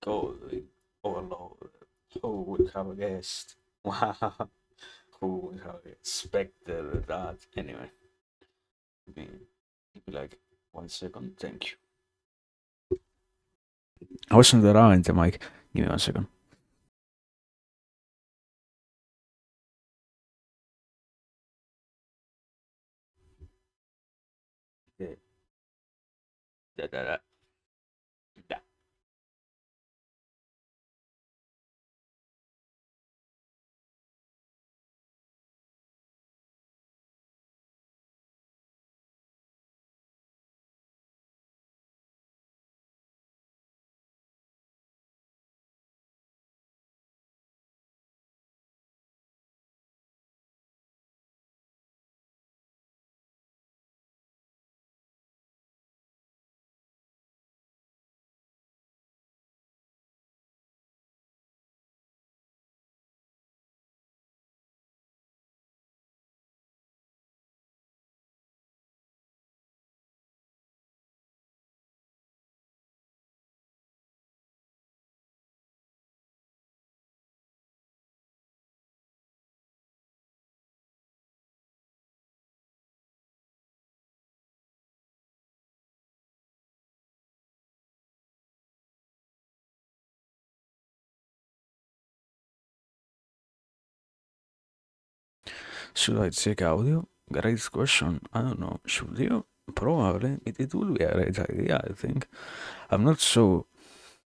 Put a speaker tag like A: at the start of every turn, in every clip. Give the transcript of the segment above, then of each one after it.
A: Coding overload. Who would have guessed? Wow. Who would have expected that? Anyway, give me like 1 second. Thank you. I wasn't around the mic. Give me 1 second. Yeah. Da, da, da. Da. Should I check audio? Great question. I don't know. Should you? Probably. It will be a great idea, I think. I'm not so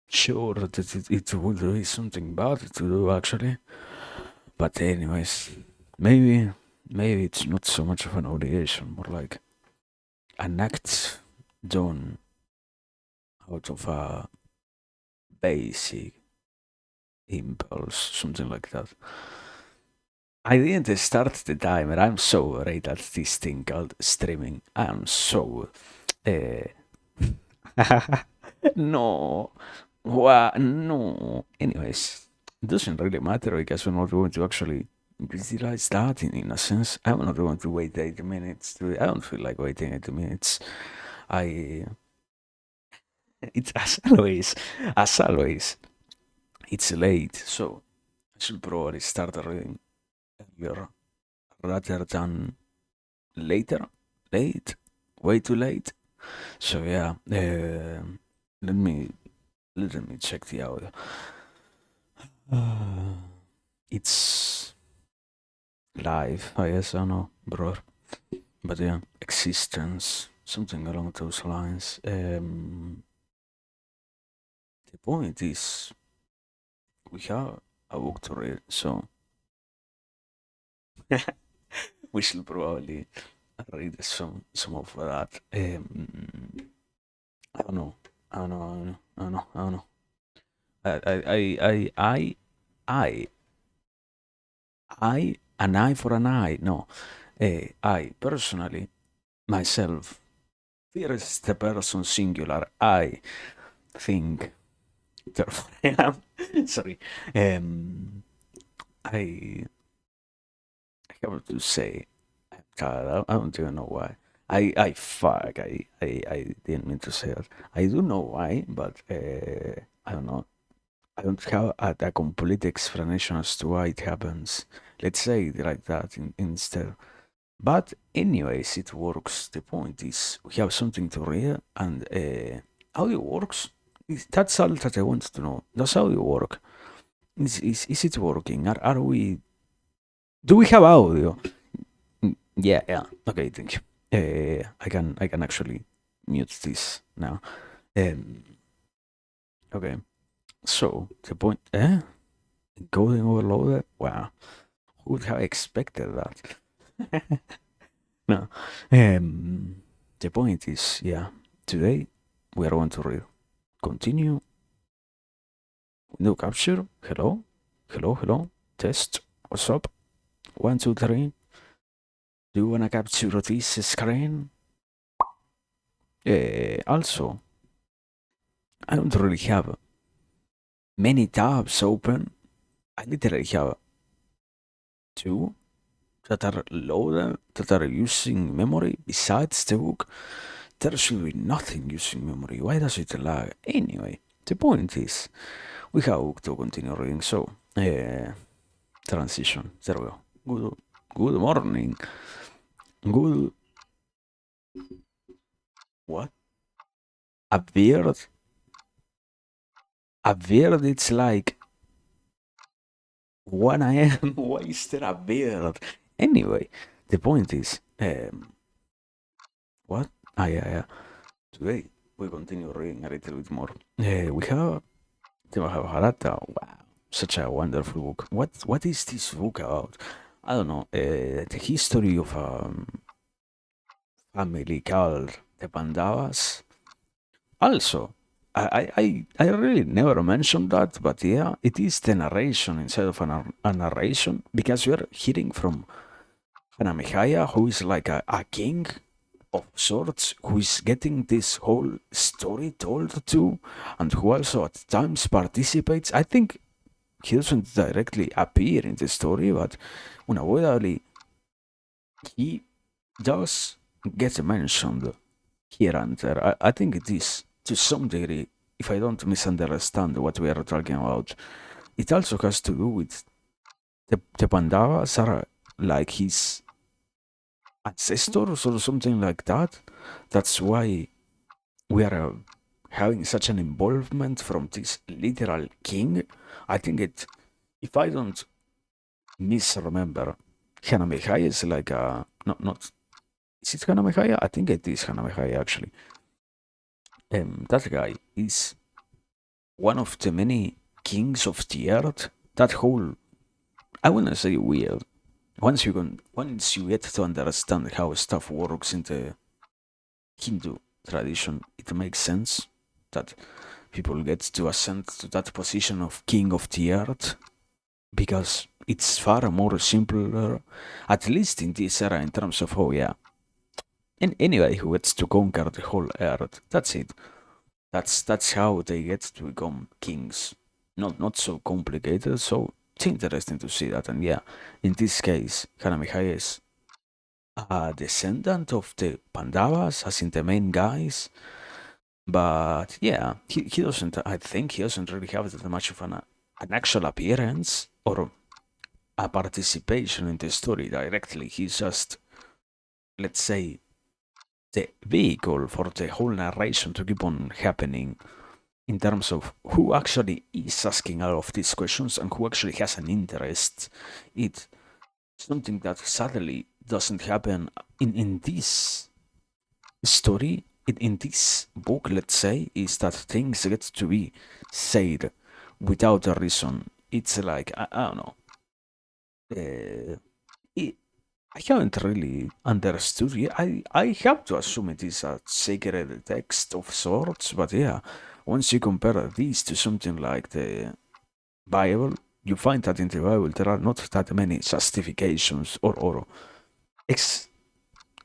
A: sure that it would be something bad to do, actually. But anyways, maybe it's not so much of an obligation, more like an act done out of a basic impulse, something like that. I didn't start the timer. I'm so great at this thing called streaming. I'm so. No. No. Anyways, it doesn't really matter because we're not going to actually utilize that in a sense. I'm not going to wait 80 minutes. I don't feel like waiting 80 minutes. I. It's as always, it's late, so I should probably start reading earlier rather than later. Late, way too late. So yeah, let me check the audio. It's live, I guess. I know, bro. But yeah, existence, something along those lines. The point is, we have a book to read, so we should probably read some of that. I don't know. I don't know. I don't know. I don't know. I, an eye for an eye. No, I personally, myself, first person singular. I think. Therefore, I am. Sorry. I have to say, God, I don't even know why. Fuck. I didn't mean to say that. I do know why, but I don't know. I don't have a complete explanation as to why it happens. Let's say it like that instead. But anyways, it works. The point is, we have something to read, and audio works. That's all that I want to know. Does audio work? Is it working? Are we? Do we have audio? Yeah, yeah. Okay, thank you. I can actually mute this now. Um, okay. So the point, encoding overloaded. Wow, who would have expected that? No. The point is, yeah. Today we are going to read. Continue. Window capture. Hello. Hello. Hello. Test. What's up? 1, 2, 3. Do you wanna capture this screen? Also, I don't really have many tabs open. I literally have two that are loaded, that are using memory besides the book. There should be nothing using memory. Why does it lag? Anyway, the point is, we have to continue reading. So, transition. There we go. Good morning. Good. What? A beard? A beard? It's like 1 a.m. Why is there a beard? Anyway, the point is, what? Yeah. Today we continue reading a little bit more. We have the Mahabharata. Wow, such a wonderful book. What is this book about? I don't know. The history of a family called the Pandavas. Also, I really never mentioned that, but yeah, it is the narration instead of a narration because we are hearing from Hanamihaya, who is like a king of sorts, who is getting this whole story told to, and who also at times participates. I think he doesn't directly appear in the story, but unavoidably he does get mentioned here and there. I think it is to some degree, if I don't misunderstand what we are talking about, it also has to do with the Pandavas are like his ancestors or something like that. That's why we are having such an involvement from this literal king. I think it, if I don't misremember, Hanamehai is like a, not, is it Hanamehai? I think it is Hanamehai actually. That guy is one of the many kings of the earth. That whole, I wouldn't say weird. Once you get to understand how stuff works in the Hindu tradition, it makes sense that people get to ascend to that position of king of the earth because it's far more simpler, at least in this era, in terms of oh yeah, and anybody who gets to conquer the whole earth, that's it. That's how they get to become kings. Not so complicated. So it's interesting to see that. And yeah, in this case, Hanamihaya is a descendant of the Pandavas, as in the main guys. But yeah, he doesn't. I think he doesn't really have that much of an actual appearance or a participation in the story directly. He's just, let's say, the vehicle for the whole narration to keep on happening in terms of who actually is asking all of these questions and who actually has an interest. It's something that sadly doesn't happen in this story, in this book, let's say, is that things get to be said without a reason. It's like, I don't know. It, I haven't really understood it. I have to assume it is a sacred text of sorts, but yeah, once you compare these to something like the Bible, you find that in the Bible there are not that many justifications or ex-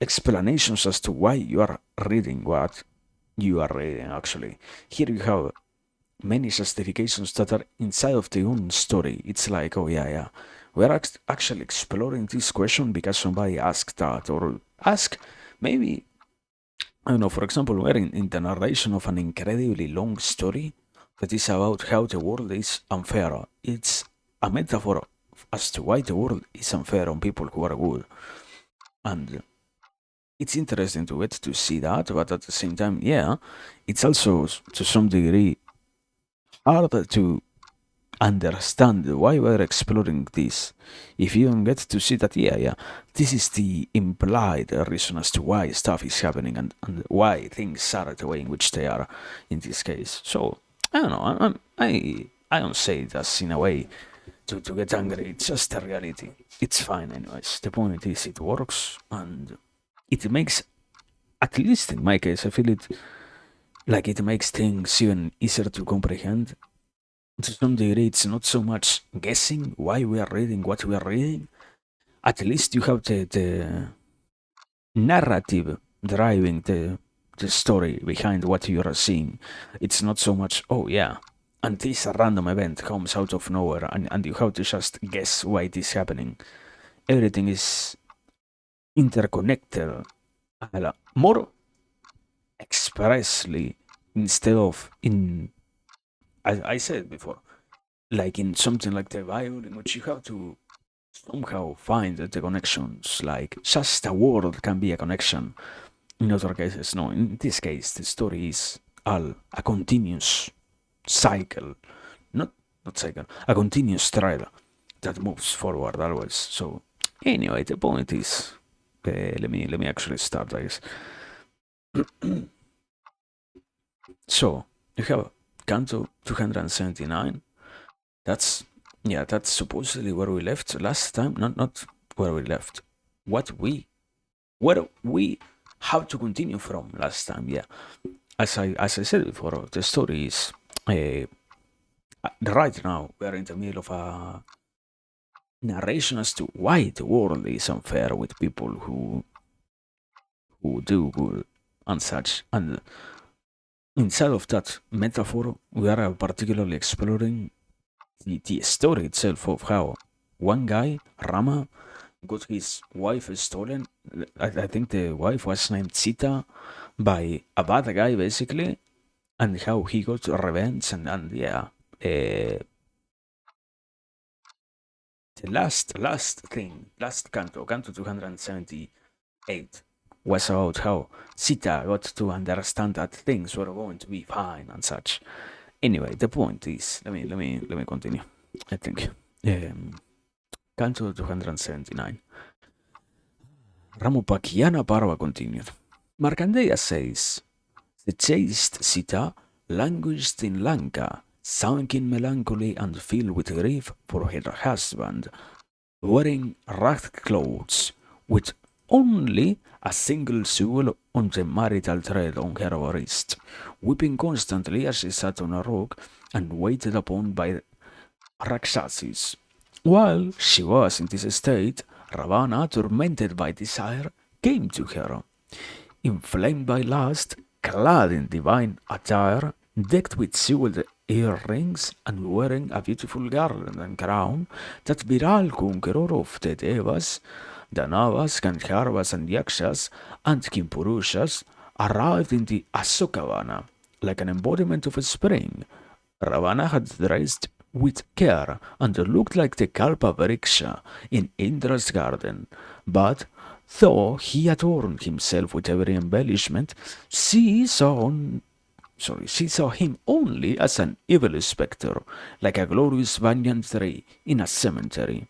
A: explanations as to why you are reading what you are reading, actually. Here you have many justifications that are inside of the own story. It's like, oh yeah, we're actually exploring this question because somebody asked that, or ask maybe, I don't know, for example, we're in the narration of an incredibly long story that is about how the world is unfair. It's a metaphor as to why the world is unfair on people who are good. And it's interesting to get to see that, but at the same time, yeah, it's also to some degree hard to understand why we're exploring this if you don't get to see that yeah, this is the implied reason as to why stuff is happening and why things are the way in which they are in this case. So I don't know, I don't say it as in a way to get angry. It's just a reality. It's fine anyways. The point is it works and it makes, at least in my case, I feel it like it makes things even easier to comprehend. To some degree, it's not so much guessing why we are reading what we are reading. At least you have the narrative driving the story behind what you are seeing. It's not so much, oh yeah, and this random event comes out of nowhere and you have to just guess why it is happening. Everything is interconnected more expressly instead of in, I said before, like in something like the Bible, in which you have to somehow find the connections. Like just a word can be a connection. In other cases, no. In this case, the story is all a continuous cycle, not not cycle, a continuous thread that moves forward always. So anyway, the point is, let me actually start, I guess. So you have Canto 279. That's yeah, that's supposedly where we left last time. Not where we left. What we where we have to continue from last time. Yeah, as I said before, the story is right now we are in the middle of a narration as to why the world is unfair with people who do good and such. And inside of that metaphor, we are particularly exploring the story itself of how one guy, Rama, got his wife stolen. I think the wife was named Sita by a bad guy, basically, and how he got revenge. And yeah, the last thing, last canto 278, was about how Sita got to understand that things were going to be fine and such. Anyway, the point is, let me continue. I think canto 279. Ramopakiana Parva continued. Markandeya says, the chaste Sita languished in Lanka, sunk in melancholy and filled with grief for her husband, wearing ragged clothes, with only a single jewel on the marital thread on her wrist, weeping constantly as she sat on a rock and waited upon by Rakshasas. While she was in this state, Ravana, tormented by desire, came to her. Inflamed by lust, clad in divine attire, decked with jeweled earrings, and wearing a beautiful garland and crown, that Viral, conqueror of the Devas, Danavas, Gandharvas, and Yakshas, and Kimpurushas, arrived in the Asokavana, like an embodiment of a spring. Ravana had dressed with care and looked like the Kalpa Vriksha in Indra's garden, but though he adorned himself with every embellishment, she saw him only as an evil spectre, like a glorious banyan tree in a cemetery.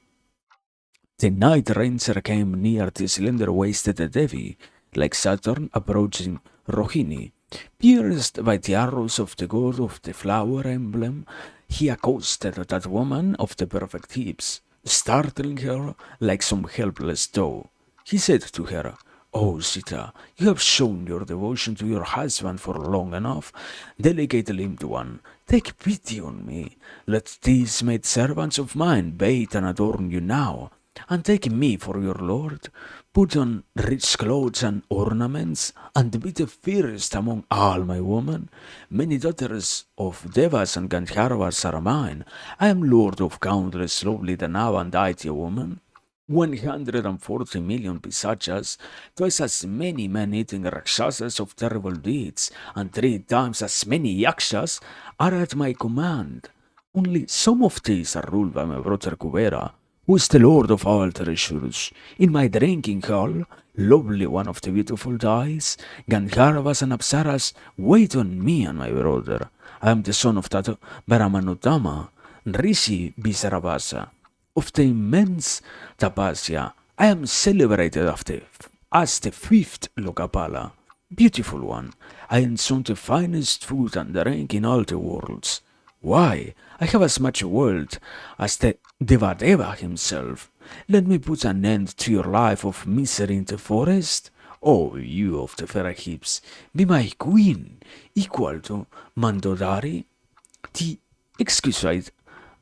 A: The night ranger came near the slender-waisted Devi, like Saturn approaching Rohini. Pierced by the arrows of the god of the flower emblem, he accosted that woman of the perfect hips, startling her like some helpless doe. He said to her, "Oh, Sita, you have shown your devotion to your husband for long enough. Delicate limbed one, take pity on me. Let these maid servants of mine bathe and adorn you now, and take me for your lord. Put on rich clothes and ornaments, and be the fairest among all my women. Many daughters of Devas and Gandharvas are mine. I am lord of countless lovely Danava and Daitya women. 140 million pisachas, twice as many man-eating rakshasas of terrible deeds, and 3 times as many yakshas are at my command. Only some of these are ruled by my brother Kubera, who is the lord of all treasures. In my drinking hall, lovely one of the beautiful dyes, Gandharvas and Apsaras wait on me and my brother. I am the son of that Brahmanotama, Rishi Visarabhasa, of the immense tapasya. I am celebrated as the fifth Lokapala. Beautiful one, I consume the finest food and drink in all the worlds. Why, I have as much wealth as the Devadeva himself. Let me put an end to your life of misery in the forest. Oh, you of the fair hips, be my queen, equal to Mandodari. The exquisite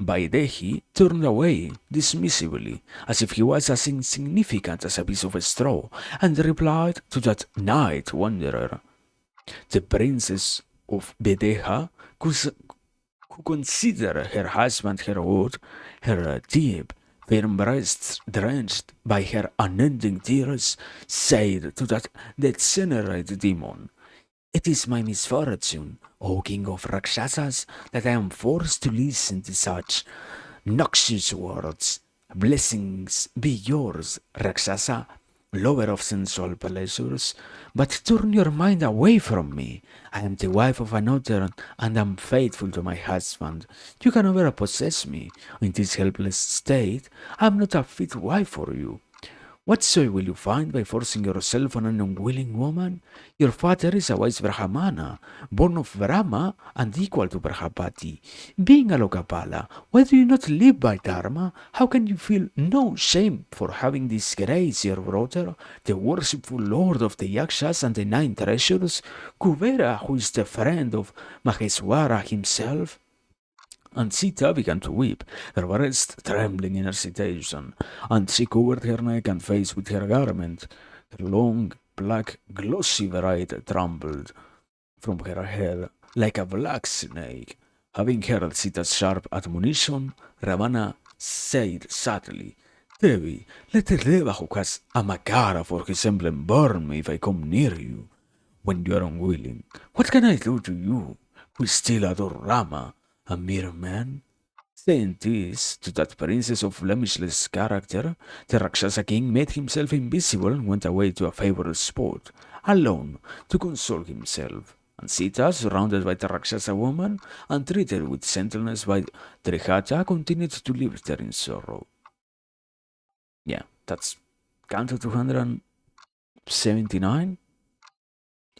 A: Vaidehi turned away dismissively, as if he was as insignificant as a piece of straw, and replied to that night wanderer, the princess of Bedeha, who considered her husband her wood, her deep, firm breasts drenched by her unending tears, said to that degenerate demon, It is my misfortune, O king of Rakshasas, that I am forced to listen to such noxious words. Blessings be yours, Rakshasa, lover of sensual pleasures, but turn your mind away from me. I am the wife of another and am faithful to my husband. You can never possess me. In this helpless state, I am not a fit wife for you. What joy will you find by forcing yourself on an unwilling woman? Your father is a wise Brahmana, born of Rama and equal to Brahapati. Being a Lokapala, why do you not live by Dharma? How can you feel no shame for having disgraced your brother, the worshipful lord of the Yakshas and the nine treasures, Kuvera, who is the friend of Maheswara himself? And Sita began to weep, her breast trembling in hesitation, and she covered her neck and face with her garment. Her long, black, glossy braid trembled from her hair like a black snake. Having heard Sita's sharp admonition, Ravana said sadly, Devi, let the Deva who has a Makara for his emblem burn me if I come near you. When you are unwilling, what can I do to you, who still adore Rama, a mere man? Saying this to that princess of blemishless character, the Rakshasa king made himself invisible and went away to a favored spot, alone, to console himself. And Sita, surrounded by the Rakshasa woman and treated with gentleness by Trihata, continued to live there in sorrow. Yeah, that's Canto 279.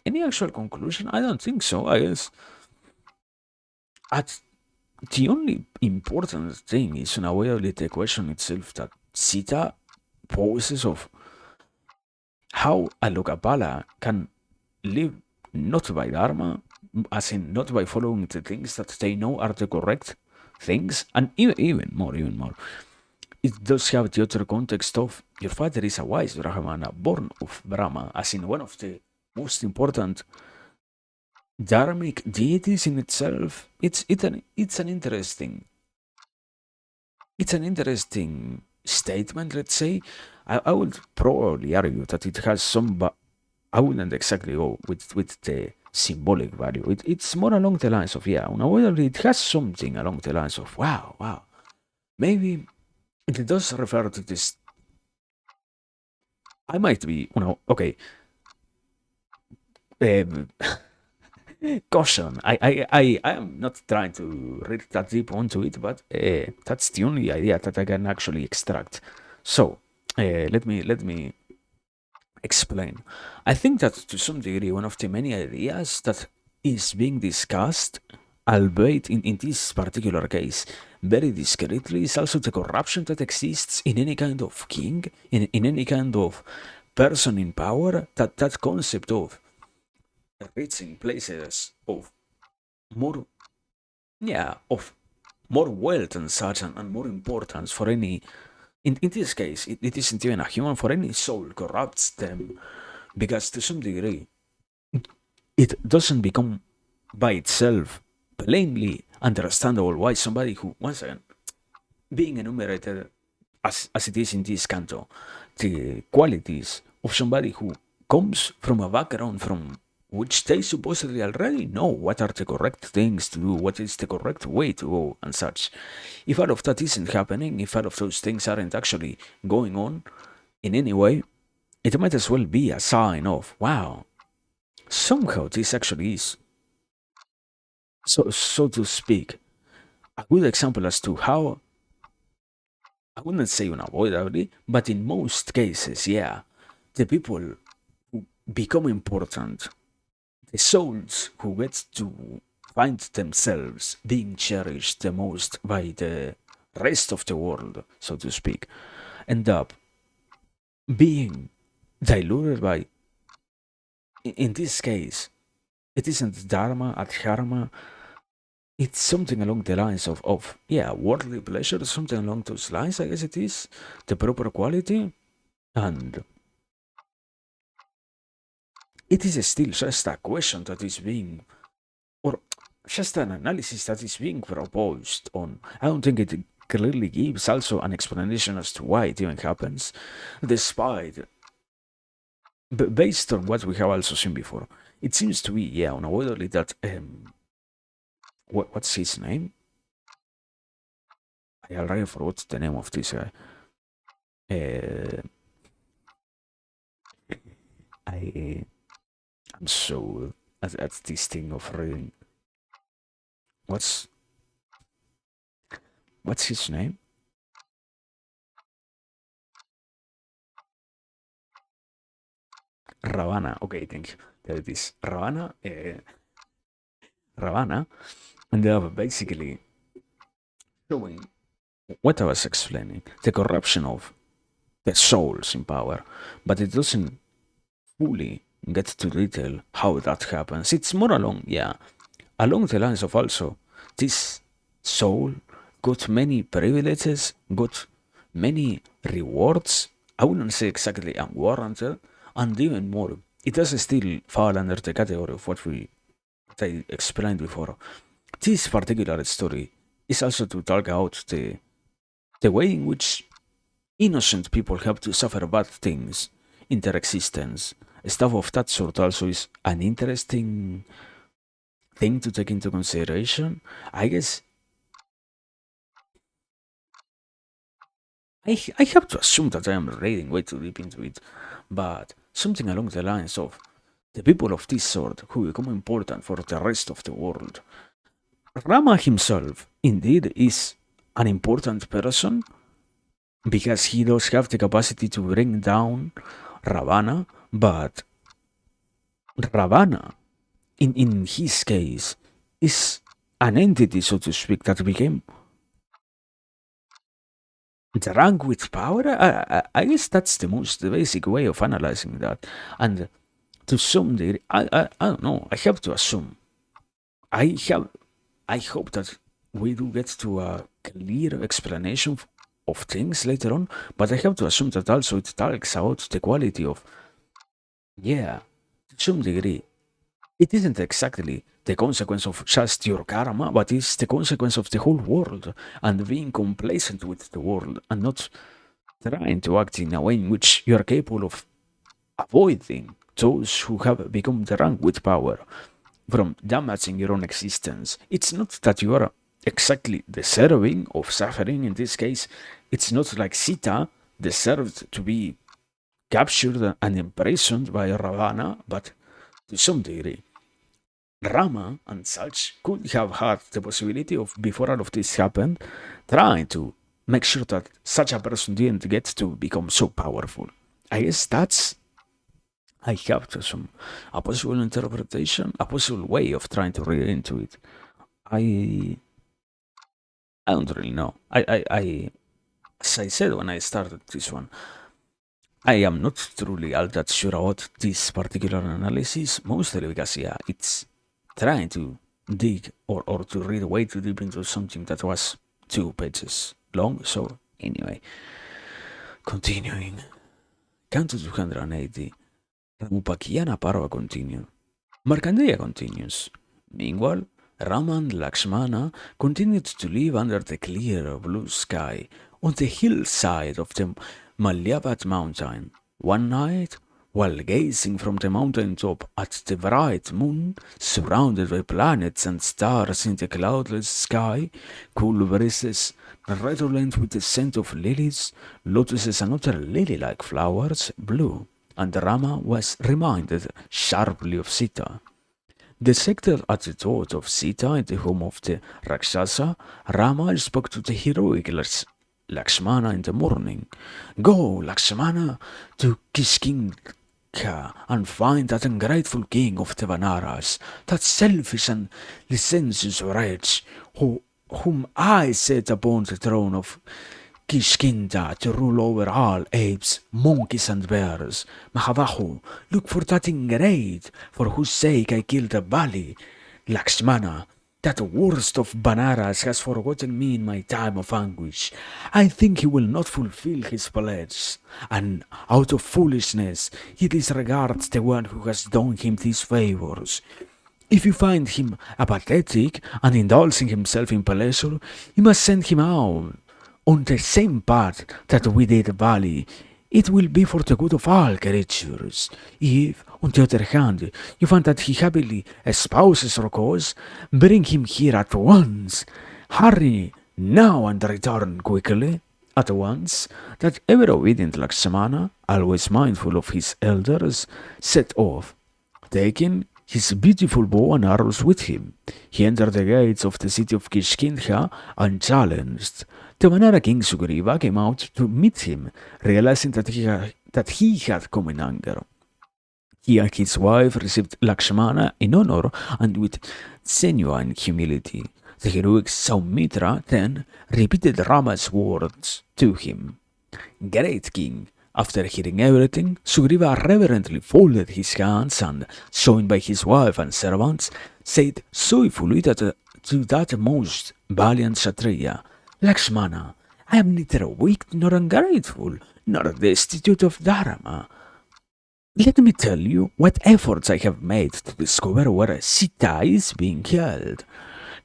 A: Any actual conclusion? I don't think so. I guess at the only important thing is in a way the question itself that Sita poses of how a Lokapala can live not by Dharma, as in not by following the things that they know are the correct things, and even more. It does have the other context of your father is a wise Brahmana, born of Brahma, as in one of the most important dharmic deities in itself. It's an interesting statement, let's say. I would probably argue that it has some, but I wouldn't exactly go with the symbolic value. It's more along the lines of, yeah, it has something along the lines of, wow. Maybe it does refer to this. I might be, okay. Um, Caution. I am not trying to read that deep onto it, but that's the only idea that I can actually extract. So let me explain. I think that to some degree, one of the many ideas that is being discussed, albeit in this particular case, very discreetly, is also the corruption that exists in any kind of king, in any kind of person in power, that concept of reaching places of more, yeah, of more wealth and such, and more importance for any, in this case it isn't even a human, for any soul corrupts them, because to some degree it doesn't become by itself plainly understandable why somebody who, once again, being enumerated as it is in this canto, the qualities of somebody who comes from a background from which they supposedly already know what are the correct things to do, what is the correct way to go, and such. If all of that isn't happening, if all of those things aren't actually going on in any way, it might as well be a sign of, wow, somehow this actually is, so to speak, a good example as to how, I wouldn't say unavoidably, but in most cases, yeah, the people who become important, the souls who get to find themselves being cherished the most by the rest of the world, so to speak, end up being diluted by, in this case, it isn't Dharma, Adharma, it's something along the lines of yeah, worldly pleasure, something along those lines, I guess it is, the proper quality, and it is still just a question that is being, or just an analysis that is being proposed on. I don't think it clearly gives also an explanation as to why it even happens, despite, based on what we have also seen before. it seems to be, yeah, unavoidably that what's his name? I already forgot the name of this guy. Uh, I I'm so at this thing of reading. What's what's his name? Ravana. Okay, thank you. There it is. Ravana. Ravana, and they are basically showing what I was explaining, the corruption of the souls in power, but it doesn't fully get to detail how that happens. It's more along, yeah, along the lines of also this soul got many privileges, got many rewards. I wouldn't say exactly unwarranted, and even more, it does still fall under the category of what I explained before. This particular story is also to talk about the way in which innocent people have to suffer bad things in their existence. Stuff of that sort also is an interesting thing to take into consideration. I guess I have to assume that I am reading way too deep into it, but something along the lines of the people of this sort who become important for the rest of the world. Rama himself, indeed, is an important person because he does have the capacity to bring down Ravana, but Ravana, in his case, is an entity, so to speak, that became drunk with power. I guess that's the most basic way of analyzing that. And to some degree, I don't know, I have to assume. I have, I hope that we do get to a clear explanation of things later on, but I have to assume that also it talks about the quality of, yeah, to some degree, it isn't exactly the consequence of just your karma, but it's the consequence of the whole world and being complacent with the world and not trying to act in a way in which you are capable of avoiding those who have become drunk with power from damaging your own existence. It's not that you are exactly deserving of suffering in this case. It's not like Sita deserved to be captured and imprisoned by Ravana, but to some degree Rama and such could have had the possibility of, before all of this happened, trying to make sure that such a person didn't get to become so powerful. I guess that's, I have to assume, a possible interpretation, a possible way of trying to read into it. I I don't really know. As I said when I started this one, I am not truly all that sure about this particular analysis, mostly because, yeah, it's trying to dig or to read way too deep into something that was 2 pages long. So, anyway, continuing. Canto 280. Ramupakiyana Parva continue. Markandeya continues. Meanwhile, Rama and Lakshmana continued to live under the clear blue sky on the hillside of the Malyavat mountain. One night, while gazing from the mountain top at the bright moon, surrounded by planets and stars in the cloudless sky, cool breezes, redolent with the scent of lilies, lotuses and other lily-like flowers, blew, and Rama was reminded sharply of Sita. Dejected at the thought of Sita in the home of the Rakshasa, Rama spoke to the heroic Lakshmana in the morning. Go, Lakshmana, to Kishkinka and find that ungrateful king of the Vanaras, that selfish and licentious wretch whom I set upon the throne of Kishkinda to rule over all apes, monkeys, and bears. Mahavahu, look for that ingrate for whose sake I killed the Bali. Lakshmana, that worst of Banaras has forgotten me in my time of anguish. I think he will not fulfill his pledge, and out of foolishness he disregards the one who has done him these favors. If you find him apathetic and indulging himself in pleasure, you must send him out on the same path that we did Bali It will be for the good of all creatures. If, on the other hand, you find that he happily espouses our cause, bring him here at once. Hurry now and return quickly. At once, that ever obedient Lakshmana, always mindful of his elders, set off. Taking his beautiful bow and arrows with him, he entered the gates of the city of Kishkindha unchallenged. The Vanara king Sugriva came out to meet him, realizing that he had come in anger. He and his wife received Lakshmana in honor and with genuine humility. The heroic Saumitra then repeated Rama's words to him. Great king, after hearing everything, Sugriva reverently folded his hands and, joined by his wife and servants, said joyfully to that most valiant Kshatriya, Lakshmana, I am neither weak nor ungrateful, nor destitute of dharma. Let me tell you what efforts I have made to discover where Sita is being held.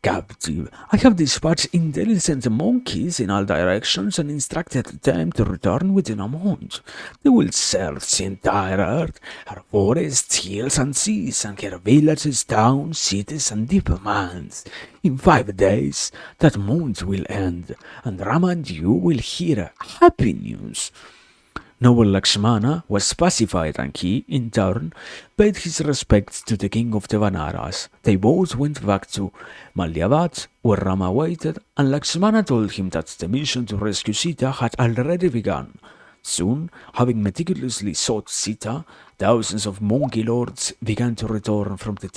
A: Captive, I have dispatched intelligent monkeys in all directions and instructed them to return within a month. They will search the entire earth, her forests, hills and seas, and her villages, towns, cities, and deep mines. In 5 days, that month will end, and Rama and you will hear happy news. Noble Lakshmana was pacified and he, in turn, paid his respects to the king of the Vanaras. They both went back to Malyavad, where Rama waited, and Lakshmana told him that the mission to rescue Sita had already begun. Soon, having meticulously sought Sita, thousands of monkey lords began to return from the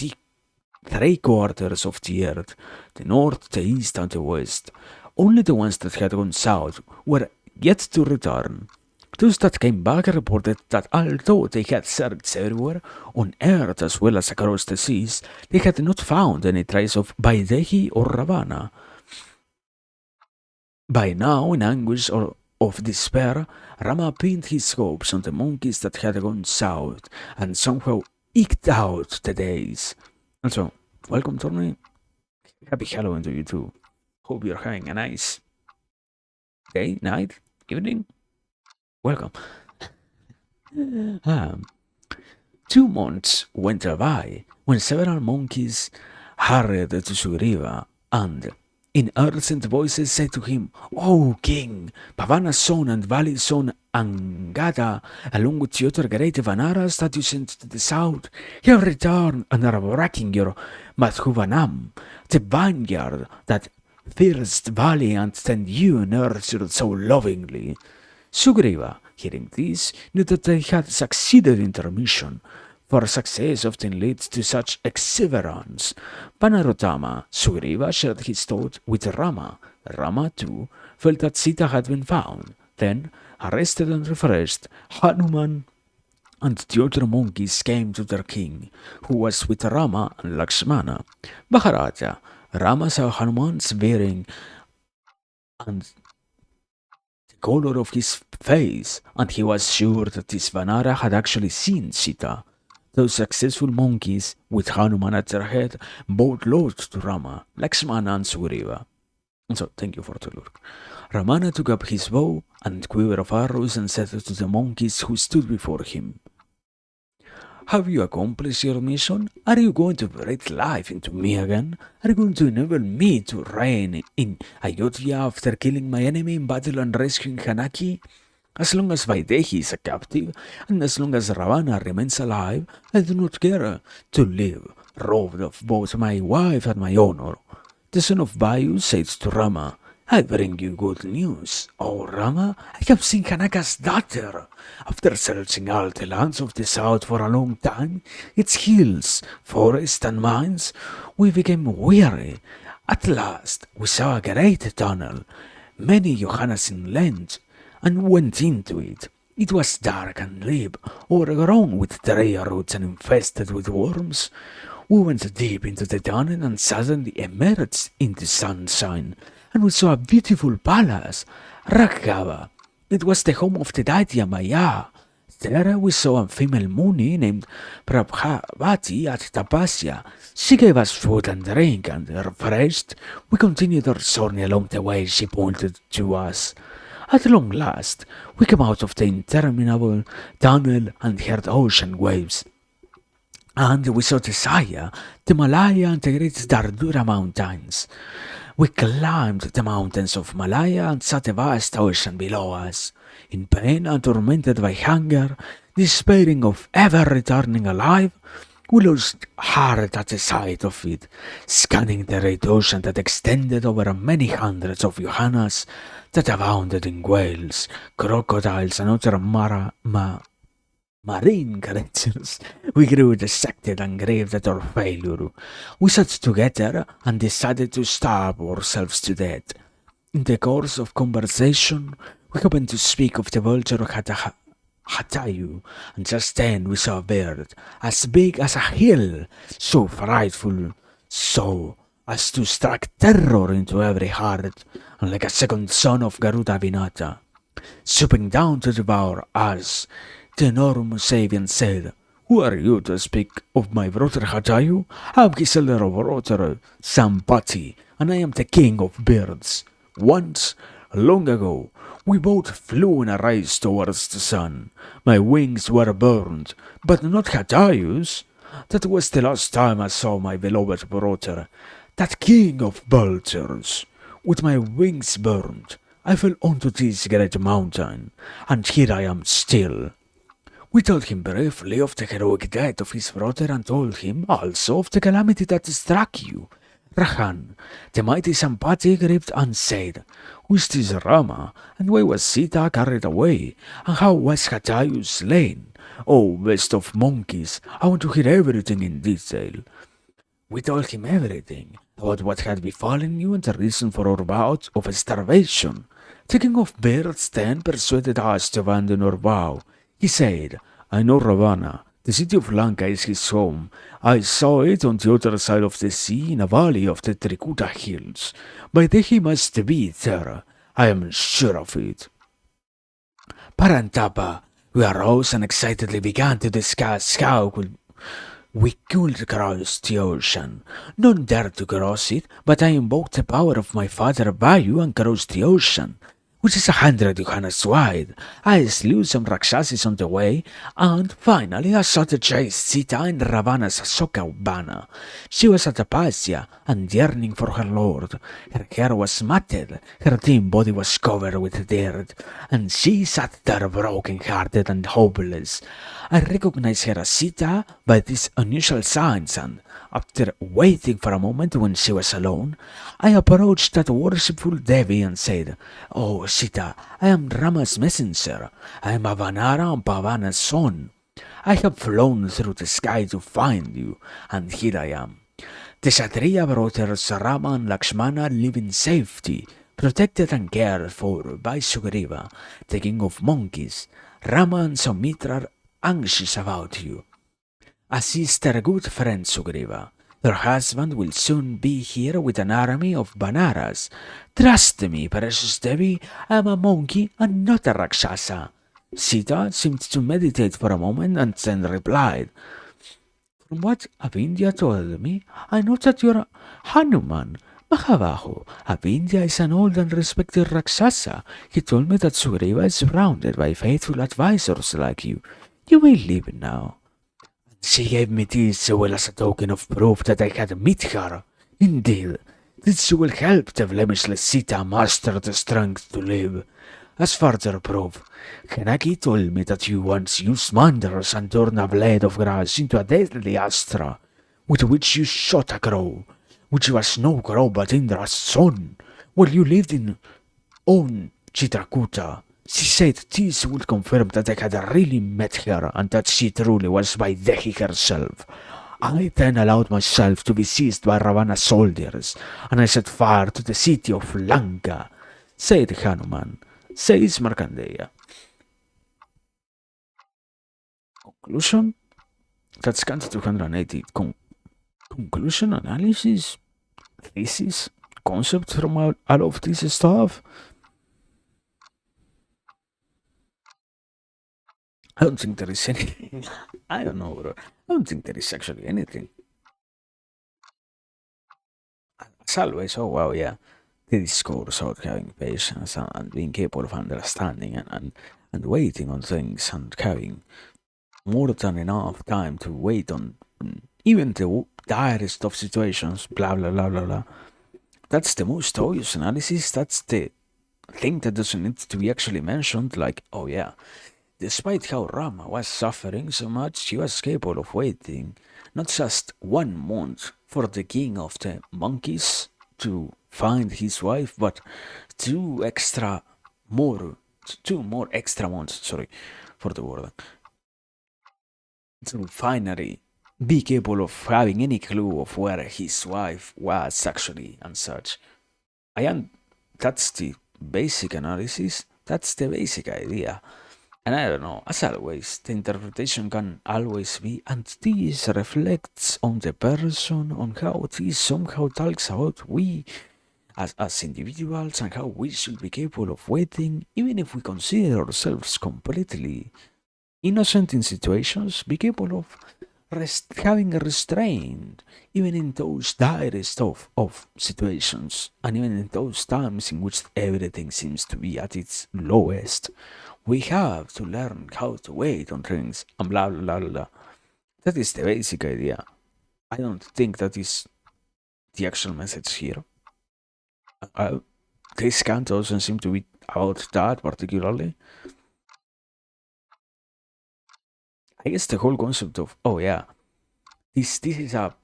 A: 3 quarters of the earth, the north, the east, and the west. Only the ones that had gone south were yet to return. Those that came back reported that although they had searched everywhere, on earth as well as across the seas, they had not found any trace of Vaidehi or Ravana. By now, in anguish of despair, Rama pinned his hopes on the monkeys that had gone south, and somehow eked out the days. Also, welcome Tony. Happy Halloween to you too. Hope you're having a nice day, night, evening. Welcome. 2 months went by when several monkeys hurried to Sugriva and, in urgent voices, said to him, O king, Pavana's son and Vali's son Angada, along with the other great Vanaras that you sent to the south, have returned and are wrecking your Madhuvanam, the vineyard that first valiant and you nurtured so lovingly. Sugriva, hearing this, knew that they had succeeded in their mission, for success often leads to such exuberance. Panarottama, Sugriva shared his thought with Rama. Rama, too, felt that Sita had been found. Then, arrested and refreshed, Hanuman and the other monkeys came to their king, who was with Rama and Lakshmana. Mahabharata, Rama saw Hanuman's bearing and color of his face, and he was sure that this Vanara had actually seen Sita. Those successful monkeys, with Hanuman at their head, bowed low to Rama, Lakshmana, and Sugriva. And so, thank you for the look. Ramana took up his bow and quiver of arrows and said to the monkeys who stood before him, Have you accomplished your mission? Are you going to breathe life into me again? Are you going to enable me to reign in Ayodhya after killing my enemy in battle and rescuing Hanaki? As long as Vaidehi is a captive, and as long as Ravana remains alive, I do not care to live, robbed of both my wife and my honor. The son of Vayu said to Rama, I bring you good news. Oh, Rama, I have seen Kanaka's daughter. After searching all the lands of the south for a long time, its hills, forests, and mines, we became weary. At last, we saw a great tunnel, many yohanas in length, and went into it. It was dark and deep, overgrown with tree roots and infested with worms. We went deep into the tunnel and suddenly emerged into sunshine, and we saw a beautiful palace, Raghava. It was the home of the deity Maya. There we saw a female Muni named Prabhavati at Tapasya. She gave us food and drink, and refreshed, we continued our journey along the way she pointed to us. At long last, we came out of the interminable tunnel and heard ocean waves. And we saw the Saya, the Malaya, and the great Dardura mountains. We climbed the mountains of Malaya and saw the vast ocean below us. In pain and tormented by hunger, despairing of ever returning alive, we lost heart at the sight of it, scanning the great ocean that extended over many hundreds of Johannas that abounded in whales, crocodiles, and other marine creatures. We grew dejected and grieved at our failure. We sat together and decided to starve ourselves to death. In the course of conversation, we happened to speak of the vulture Hatayu, and just then we saw a bird as big as a hill, so frightful, so as to strike terror into every heart, and like a second son of Garuda Vinata, swooping down to devour us. The enormous avian said, "Who are you to speak of my brother Hatayu? I am his elder brother, Sambati, and I am the king of birds. Once, long ago, we both flew in a race towards the sun. My wings were burned, but not Hatayu's. That was the last time I saw my beloved brother, that king of vultures. With my wings burned, I fell onto this great mountain, and here I am still." We told him briefly of the heroic death of his brother and told him also of the calamity that struck you. Rahan, the mighty Sampati, grieved and said, "Who is this Rama, and why was Sita carried away, and how was Hatayu slain? Oh, best of monkeys, I want to hear everything in detail." We told him everything about what had befallen you and the reason for our bout of starvation. The king of birds then persuaded us to abandon our vow. He said, "I know Ravana. The city of Lanka is his home. I saw it on the other side of the sea in a valley of the Trikuta hills. By day he must be there. I am sure of it." Parantapa, we arose and excitedly began to discuss how we could cross the ocean. None dared to cross it, but I invoked the power of my father Vayu and crossed the ocean, which is 100 Yohanas wide. I slew some Rakshasas on the way, and finally I saw the chaste Sita in Ravana's Sokavana. She was at Tapasya and yearning for her lord. Her hair was matted, her thin body was covered with dirt, and she sat there broken-hearted and hopeless. I recognized her as Sita by these unusual signs, and after waiting for a moment when she was alone, I approached that worshipful Devi and said, "Oh, Sita, I am Rama's messenger. I am Avanara and Pavana's son. I have flown through the sky to find you, and here I am." The Kshatriya brothers Rama and Lakshmana live in safety, protected and cared for by Sugriva, the king of monkeys. Rama and Sumitra are anxious about you. Assist their good friend Sugriva. Your husband will soon be here with an army of Banaras. Trust me, precious Devi, I am a monkey and not a Rakshasa." Sita seemed to meditate for a moment and then replied, "From what Avindya told me, I know that you are Hanuman. Mahabahu, Avindya is an old and respected Rakshasa. He told me that Sugriva is surrounded by faithful advisors like you. You may leave now." She gave me this jewel as a token of proof that I had met her. Indeed, this jewel helped the blemishless Sita master the strength to live. As further proof, Hanaki told me that you once used manders and turned a blade of grass into a deadly astra, with which you shot a crow, which was no crow but Indra's son, while you lived in own Chitrakuta. She said this would confirm that I had really met her and that she truly was Vaidehi herself. I then allowed myself to be seized by Ravana's soldiers, and I set fire to the city of Lanka, said Hanuman, says Markandeya. Conclusion? That's Canto 280. Conclusion, analysis, thesis, concept from all of this stuff? I don't think there is anything. I don't know, bro. I don't think there is actually anything. As always, oh wow, yeah. the discourse about having patience and being capable of understanding and waiting on things and having more than enough time to wait on even the direst of situations, blah blah blah blah blah. That's the most obvious analysis. That's the thing that doesn't need to be actually mentioned. Like, oh yeah, despite how Rama was suffering so much, he was capable of waiting not just 1 month for the king of the monkeys to find his wife, but two extra more, 2 more extra months, sorry for the word, to finally be capable of having any clue of where his wife was actually and such. I am That's the basic analysis, that's the basic idea. And I don't know, as always, the interpretation can always be, and this reflects on the person, on how this somehow talks about we as individuals and how we should be capable of waiting, even if we consider ourselves completely innocent in situations, be capable of having a restraint, even in those direst of situations, and even in those times in which everything seems to be at its lowest. We have to learn how to wait on things, and blah blah blah blah. That is the basic idea. I don't think that is the actual message here. Uh, this can't doesn't seem to be about that particularly. I guess the whole concept of, oh yeah, this is a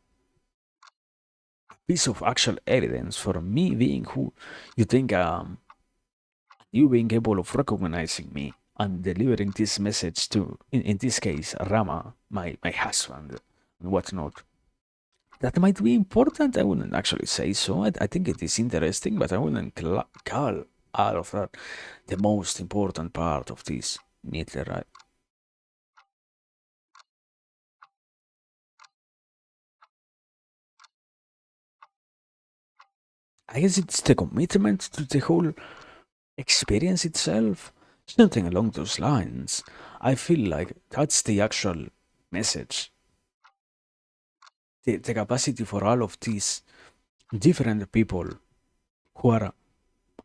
A: piece of actual evidence for me being who you think you being able of recognizing me and delivering this message to, in this case, Rama, my husband, and whatnot. That might be important. I wouldn't actually say so. I think it is interesting, but I wouldn't call all of that the most important part of this meter, right? I guess it's the commitment to the whole experience itself, something along those lines. I feel like that's the actual message. The capacity for all of these different people who are,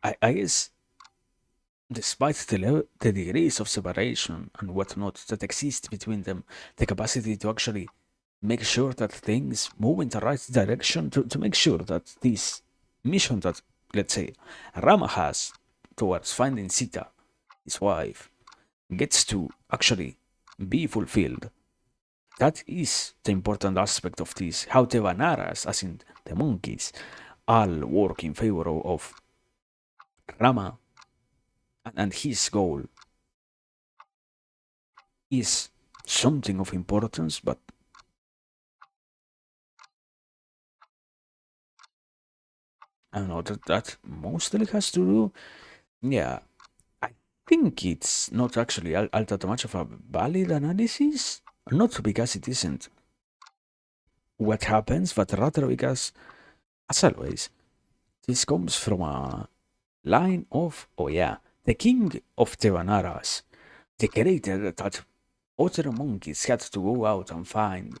A: I guess, despite the degrees of separation and whatnot that exist between them, the capacity to actually make sure that things move in the right direction, to make sure that this mission that, let's say, Rama has towards finding Sita, his wife, gets to actually be fulfilled. That is the important aspect of this. How the Vanaras, as in the monkeys, all work in favor of Rama, and his goal is something of importance, but I don't know, that mostly has to do. Yeah, I think it's not actually all that much of a valid analysis. Not because it isn't what happens, but rather because, as always, this comes from a line of, oh yeah, the king of the Vanaras, the creator that other monkeys had to go out and find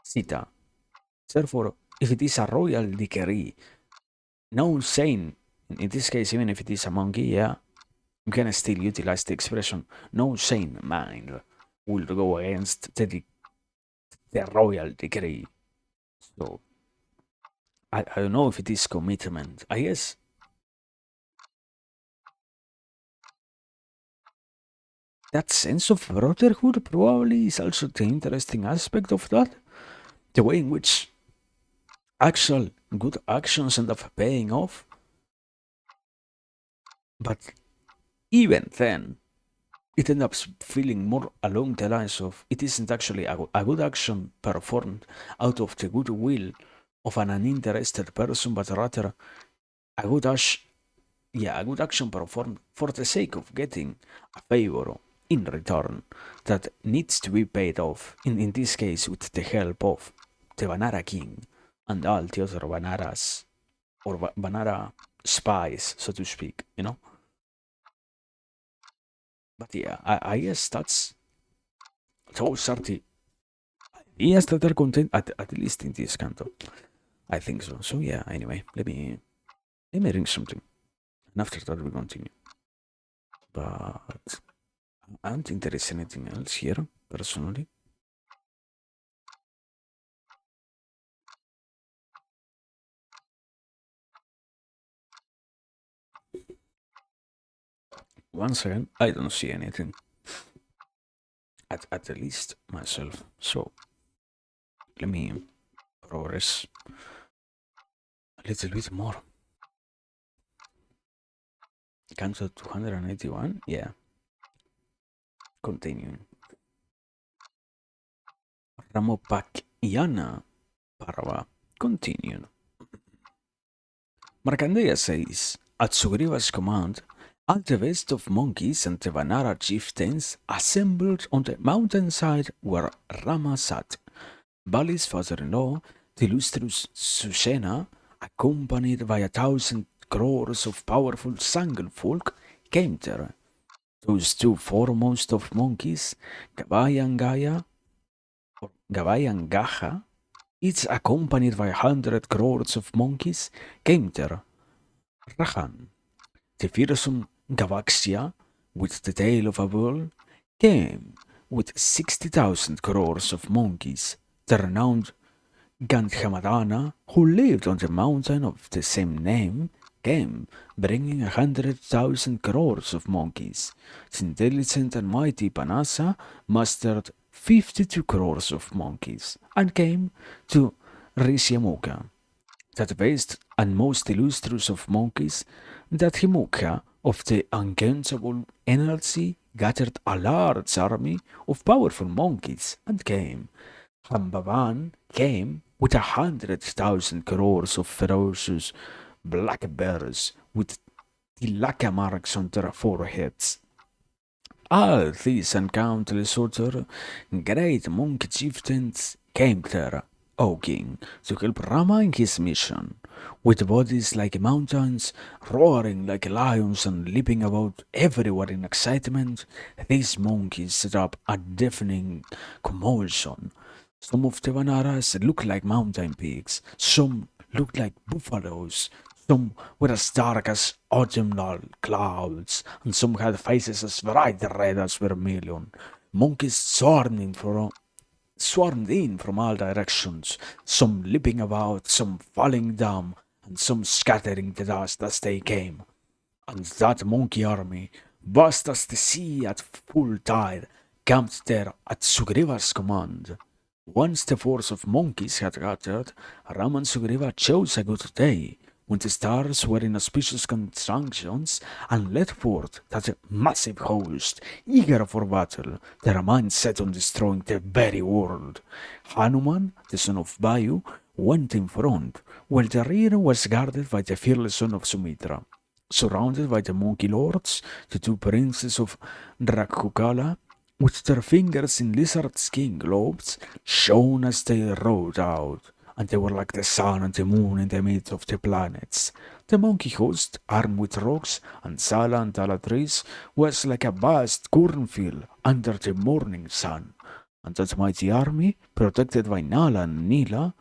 A: Sita. Therefore, if it is a royal decree, no sane, in this case, even if it is a monkey, yeah, you can still utilize the expression no sane mind will go against the royal decree. So, I don't know if it is commitment. I guess that sense of brotherhood probably is also the interesting aspect of that. The way in which actual good actions end up paying off. But even then, it ends up feeling more along the lines of it isn't actually a good action performed out of the goodwill of an uninterested person, but rather a good action, yeah, a good action performed for the sake of getting a favor in return that needs to be paid off, in this case with the help of the Vanara King and all the other Vanaras, or Vanara spies, so to speak, you know? But yeah, I guess those are the ideas that are contained, at least in this canto. I think so. So yeah, anyway, let me Let me ring something. And after that, we continue. But I don't think there is anything else here, personally. Once again, I don't see anything. At the least myself. So let me progress a little bit more. Cancel 281. Yeah. Continuing. Ramopakyana Parva. Continuing. Markandeya says, at Sugriva's command, all the rest of monkeys and the Vanara chieftains assembled on the mountainside where Rama sat. Bali's father-in-law, the illustrious Sushena, accompanied by 1,000 crores of powerful Sangal folk, came there. Those two foremost of monkeys, Gavaya or Gavaya and Gaha, each accompanied by 100 crores of monkeys, came there. Rahan, the fearsome Gavaxia, with the tail of a bull, came with 60,000 crores of monkeys. The renowned Gandhamadana, who lived on the mountain of the same name, came, bringing 100,000 crores of monkeys. The intelligent and mighty Panasa mustered 52 crores of monkeys and came to Rishyamukha, that best and most illustrious of monkeys, that Himukha of the unquenchable energy gathered a large army of powerful monkeys and came. Hambavan came with 100,000 crores of ferocious black bears with tilaka marks on their foreheads. All these and countless other great monkey chieftains came there, O king, to help Rama in his mission, with bodies like mountains, roaring like lions and leaping about everywhere in excitement. These monkeys set up a deafening commotion. Some of the Vanaras looked like mountain pigs, some looked like buffaloes, some were as dark as autumnal clouds, and some had faces as bright red as vermilion. Monkeys swarmed in from all directions, some leaping about, some falling down, and some scattering the dust as they came. And that monkey army, vast as the sea at full tide, camped there at Sugriva's command. Once the force of monkeys had gathered, Ram and Sugriva chose a good day, when the stars were in auspicious conjunctions, and led forth that massive host, eager for battle, their minds set on destroying the very world. Hanuman, the son of Vayu, went in front, while the rear was guarded by the fearless son of Sumitra. Surrounded by the monkey lords, the two princes of Rakukala, with their fingers in lizard skin globes, shone as they rode out, and they were like the sun and the moon in the midst of the planets. The monkey host, armed with rocks and sala and tala trees, was like a vast cornfield under the morning sun, and that mighty army, protected by Nala and Nila,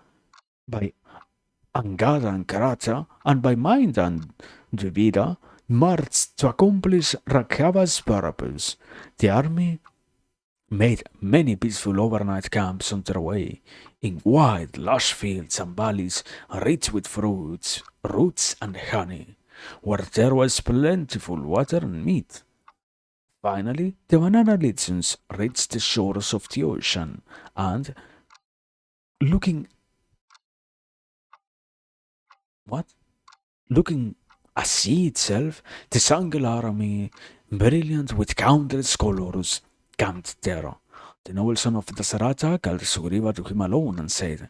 A: by Angada and Karata, and by Mind and Dvida, marched to accomplish Raghava's purpose. The army made many peaceful overnight camps on their way, in wide, lush fields and valleys rich with fruits, roots, and honey, where there was plentiful water and meat. Finally, the banana legions reached the shores of the ocean, and looking what? Looking a sea itself, the Sangal army, brilliant with countless colors, camped there. The noble son of Dasarata called Sugriva to him alone and said,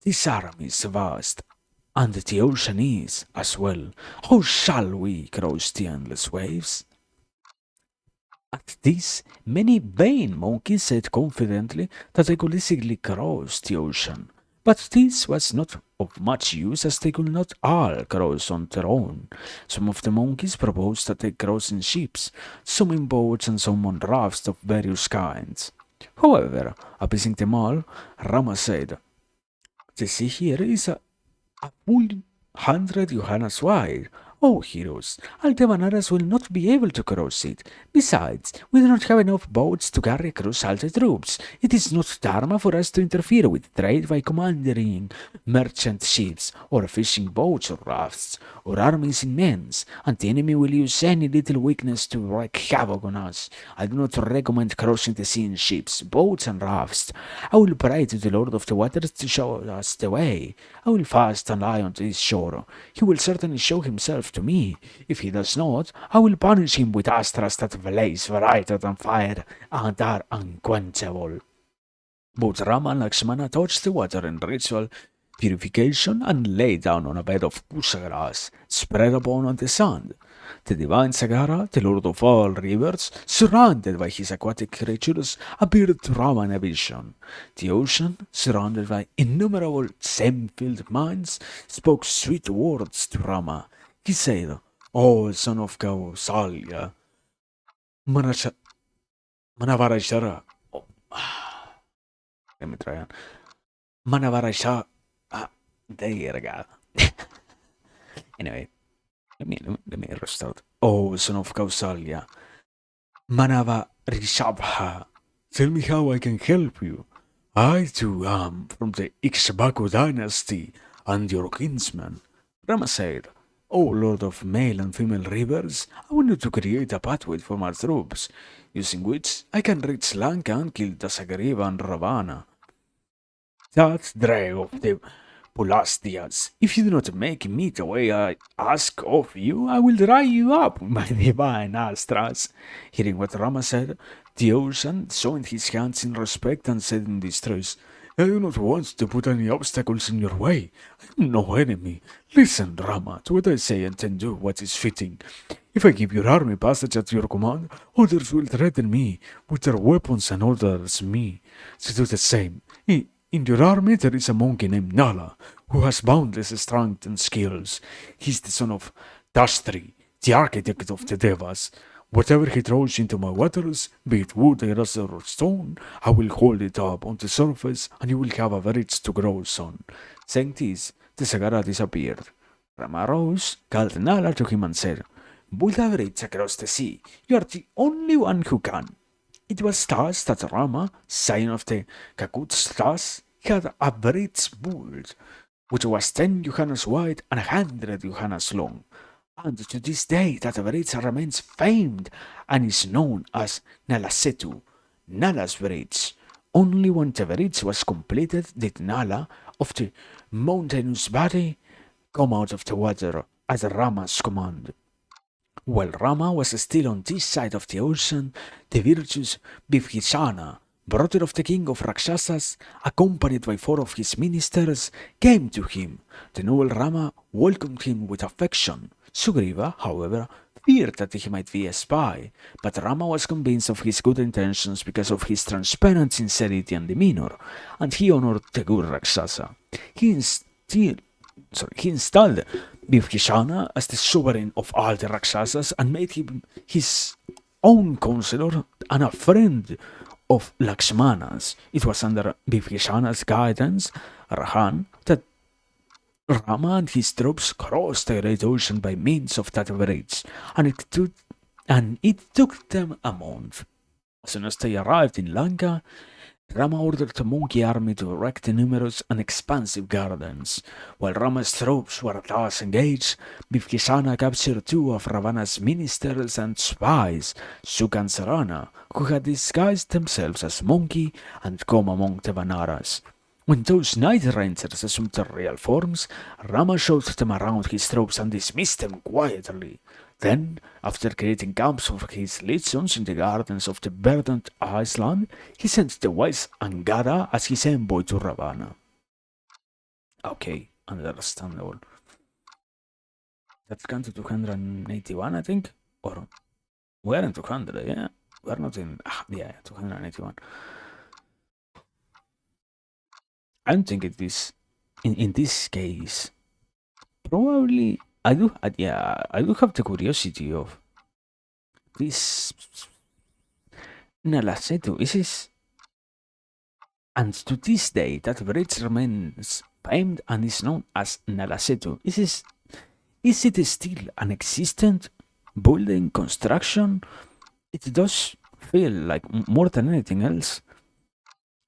A: this army is vast, and the ocean is as well. How shall we cross the endless waves? At this, many vain monkeys said confidently that they could easily cross the ocean. But this was not of much use, as they could not all cross on their own. Some of the monkeys proposed that they cross in ships, some in boats and some on rafts of various kinds. However, appeasing them all, Rama said, the sea here is a full 100 Johannes wide. Oh, heroes, Altevanaras will not be able to cross it. Besides, we do not have enough boats to carry across all the troops. It is not dharma for us to interfere with trade by commanding merchant ships, or fishing boats or rafts, or armies in men, and the enemy will use any little weakness to wreak havoc on us. I do not recommend crossing the sea in ships, boats, and rafts. I will pray to the Lord of the Waters to show us the way. I will fast and lie on this shore. He will certainly show himself to me. If he does not, I will punish him with astras that blaze brighter than fire and are unquenchable. Both Rama and Lakshmana touched the water in ritual purification and lay down on a bed of kusa grass spread upon on the sand. The divine Sagara, the lord of all rivers, surrounded by his aquatic creatures, appeared to Rama in a vision. The ocean, surrounded by innumerable same-filled mines, spoke sweet words to Rama. He said, "O son of Kausalya, Manasha, Manavarashara." Oh, let me try again. Manavarasha. Ah, there, God. Anyway, let me restart. Oh, son of Kausalya, Manava Rishabha, tell me how I can help you. I too am from the Ikshbaku dynasty and your kinsman. Rama said, O lord of male and female rivers, I want you to create a pathway for my troops, using which I can reach Lanka and kill Dasagariva and Ravana. That drag of the Pulastias, if you do not make me the way I ask of you, I will dry you up, my divine Astras. Hearing what Rama said, the ocean joined his hands in respect and said in distress, I do not want to put any obstacles in your way. I am no enemy. Listen, Rama, to what I say and then do what is fitting. If I give your army passage at your command, others will threaten me with their weapons and others me to do the same. In your army there is a monkey named Nala, who has boundless strength and skills. He is the son of Dashtri, the architect of the Devas. Whatever he throws into my waters, be it wood, grass, or stone, I will hold it up on the surface, and you will have a bridge to cross on. Saying this, the Sagara disappeared. Rama rose, called Nala to him, and said, Build a bridge across the sea. You are the only one who can. It was thus that Rama, scion of the Kakutstas, had a bridge built, which was 10 Johannes wide and 100 Johannes long. And to this day that bridge remains famed and is known as Nalasetu, Nala's bridge. Only when the bridge was completed did Nala of the mountainous body come out of the water at Rama's command. While Rama was still on this side of the ocean, the virtuous Bibhishana, brother of the king of Rakshasas, accompanied by 4 of his ministers, came to him. The noble Rama welcomed him with affection. Sugriva, however, feared that he might be a spy, but Rama was convinced of his good intentions because of his transparent sincerity and demeanor, and he honored the good Rakshasa. He installed Bibhishana as the sovereign of all the Rakshasas and made him his own counselor and a friend of Lakshmana's. It was under Bibhishana's guidance, Rahan, that Rama and his troops crossed the great ocean by means of that bridge, and it took them a month. As soon as they arrived in Lanka, Rama ordered the monkey army to erect numerous and expansive gardens. While Rama's troops were thus engaged, Bibhishana captured 2 of Ravana's ministers and spies, Sukha and Sarana, who had disguised themselves as monkey and come among the Vanaras. When those night rangers assumed their real forms, Rama showed them around his troops and dismissed them quietly. Then, after creating camps for his legions in the gardens of the verdant Iceland, he sent the wise Angada as his envoy to Ravana. Okay, understandable. That's gone to 281, I think? Or, we're in 200, yeah? We're not in, yeah, 281. I don't think it is, in this case, probably, I do have the curiosity of this Nalasetu. Is this, and to this day, that bridge remains famed and is known as Nalasetu. Is it still an existent building construction? It does feel like more than anything else.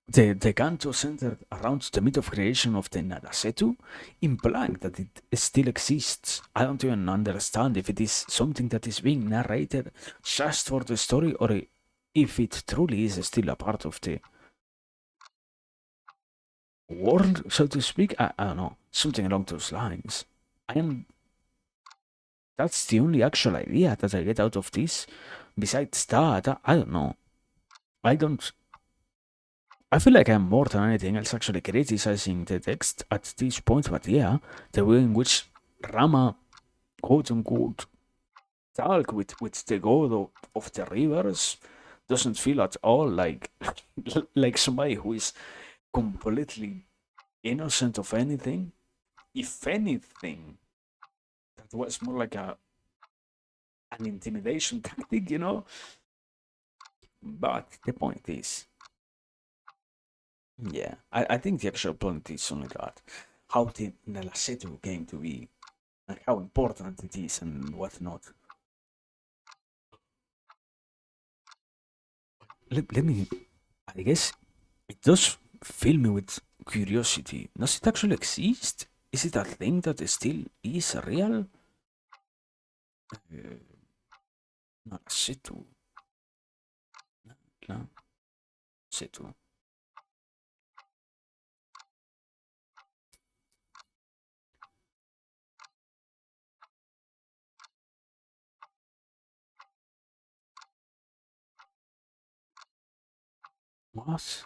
A: The canto centered around the myth of creation of the Narasetu, implying that it still exists. I don't even understand if it is something that is being narrated just for the story or if it truly is still a part of the world, so to speak. I don't know, something along those lines. And that's the only actual idea that I get out of this. Besides that, I don't know. I don't. I feel like I'm more than anything else actually criticizing the text at this point, but yeah, the way in which Rama, quote unquote, talk with the god of the rivers doesn't feel at all like like somebody who is completely innocent of anything. If anything, that was more like an intimidation tactic, you know? But the point is, yeah, I think the actual point is only that how the Nalasetu came to be and how important it is and whatnot. Let me, I guess it does fill me with curiosity. Does it actually exist? Is it a thing that still is real? Uh, Nalasetu, Nalasetu. What?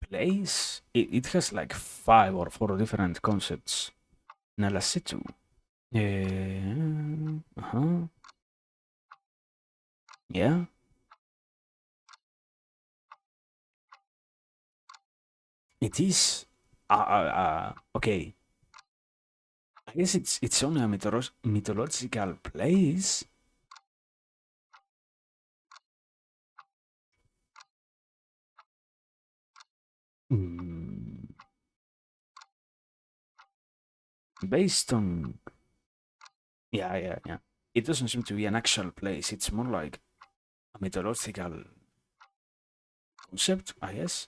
A: Place? It has like 5 or 4 different concepts. Nalasetu. Uh-huh. Yeah. It is. Okay. I guess it's only a mythological place. Mm, based on yeah. It doesn't seem to be an actual place. It's more like a mythological concept, I guess.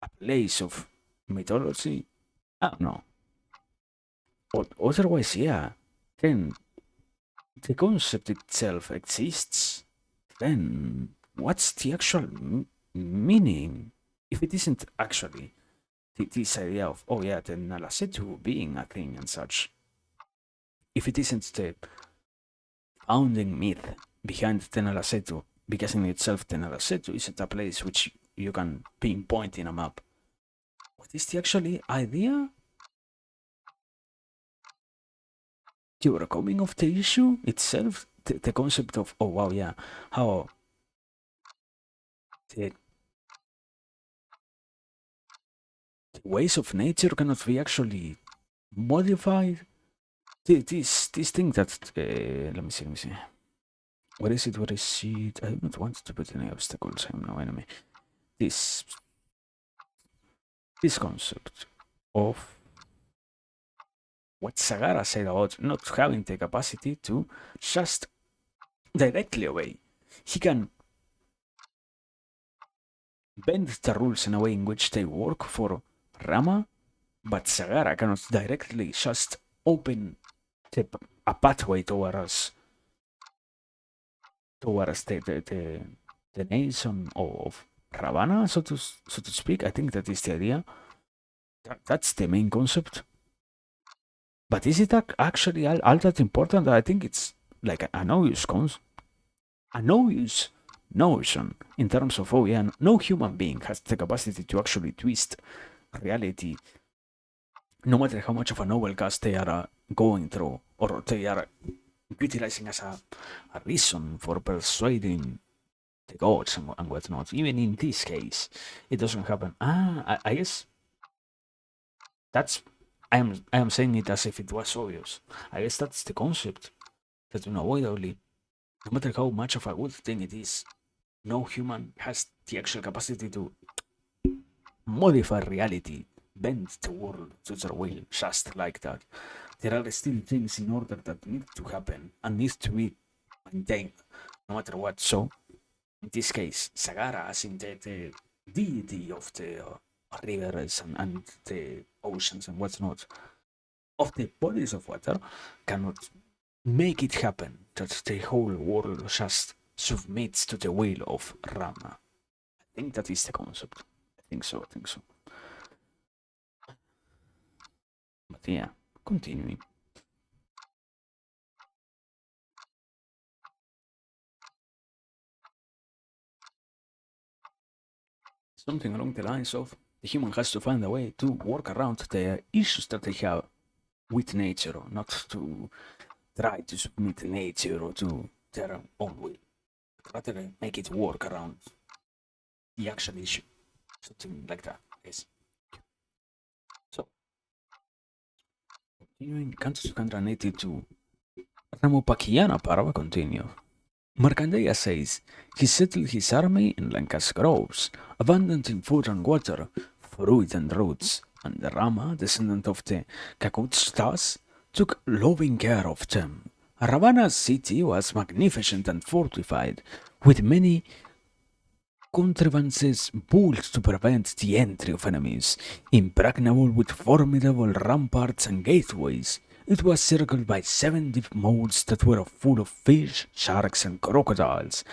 A: A place of mythology. I don't know. Otherwise, yeah. Then the concept itself exists. Then what's the actual meaning? If it isn't actually this idea of, oh yeah, the Nalasetu being a thing and such, if it isn't the founding myth behind the Nalasetu, because in itself the Nalasetu isn't a place which you can pinpoint in a map. What is the actually idea? The overcoming of the issue itself? The concept of, oh wow, yeah, how the, the ways of nature cannot be actually modified. This thing that, let me see. What is it? What is it? I do not want to put any obstacles. I am no enemy. This this concept of what Sagara said about not having the capacity to just directly obey. He can bend the rules in a way in which they work for Rama, but Sagara cannot directly just open the, a pathway towards the nation of Ravana, so to speak. I think that is the idea. That's the main concept. But is it actually all that important? I think it's like a no-use notion in terms of, oh yeah, no human being has the capacity to actually twist reality, no matter how much of a novel cast they are going through or they are utilizing as a reason for persuading the gods and whatnot. Even in this case, it doesn't happen. I guess that's I am saying it as if it was obvious. I guess that's the concept that unavoidably, no matter how much of a good thing it is, No human has the actual capacity to modify reality, bend the world to their will just like that. There are still things in order that need to happen and need to be maintained no matter what. So, in this case, Sagara, as in the deity of the rivers and the oceans and what's not, of the bodies of water, cannot make it happen that the whole world just submits to the will of Rama. I think that is the concept. I think so, I think so. But yeah, continuing. Something along the lines of the human has to find a way to work around the issues that they have with nature, not to try to submit nature to their own will, but rather make it work around the actual issue. Something like that, yes. So, continuing, canto 282, Ramopakiyana Parava continue. Markandeya says he settled his army in Lanka's groves, abundant in food and water, fruit and roots, and Rama, descendant of the Kakutstas, took loving care of them. Ravana's city was magnificent and fortified, with many contrivances built to prevent the entry of enemies, impregnable with formidable ramparts and gateways. It was circled by 7 deep moats that were full of fish, sharks, and crocodiles.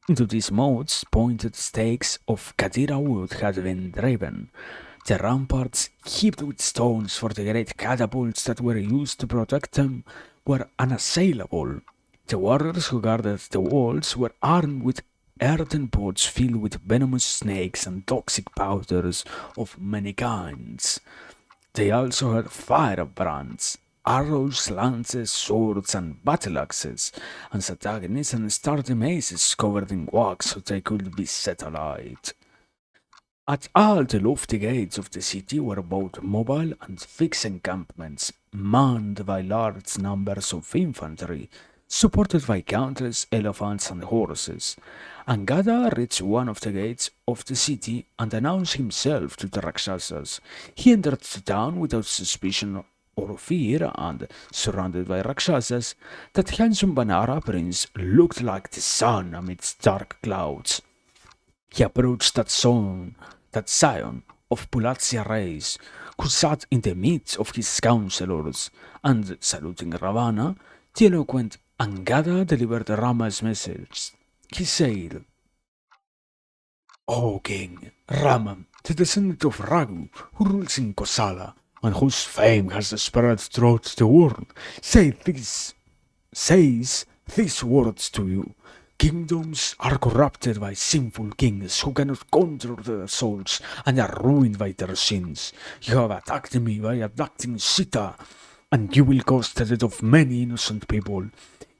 A: Into these moats, pointed stakes of Kadira wood had been driven. The ramparts, heaped with stones for the great catapults that were used to protect them, were unassailable. The warriors who guarded the walls were armed with earthen pots filled with venomous snakes and toxic powders of many kinds. They also had firebrands, arrows, lances, swords, and battle axes, and satagnis and sturdy maces covered in wax so they could be set alight. At all the lofty gates of the city were both mobile and fixed encampments, manned by large numbers of infantry, supported by countless elephants and horses. Angada reached one of the gates of the city and announced himself to the Rakshasas. He entered the town without suspicion or fear, and, surrounded by Rakshasas, that handsome Banara prince looked like the sun amidst dark clouds. He approached that scion of Pulatia race, who sat in the midst of his counselors, and saluting Ravana, the eloquent Angada delivered Rama's message. He said, O king, Rama, the descendant of Raghu, who rules in Kosala, and whose fame has spread throughout the world, says these words to you. Kingdoms are corrupted by sinful kings who cannot control their souls and are ruined by their sins. You have attacked me by abducting Sita, and you will cause the death of many innocent people.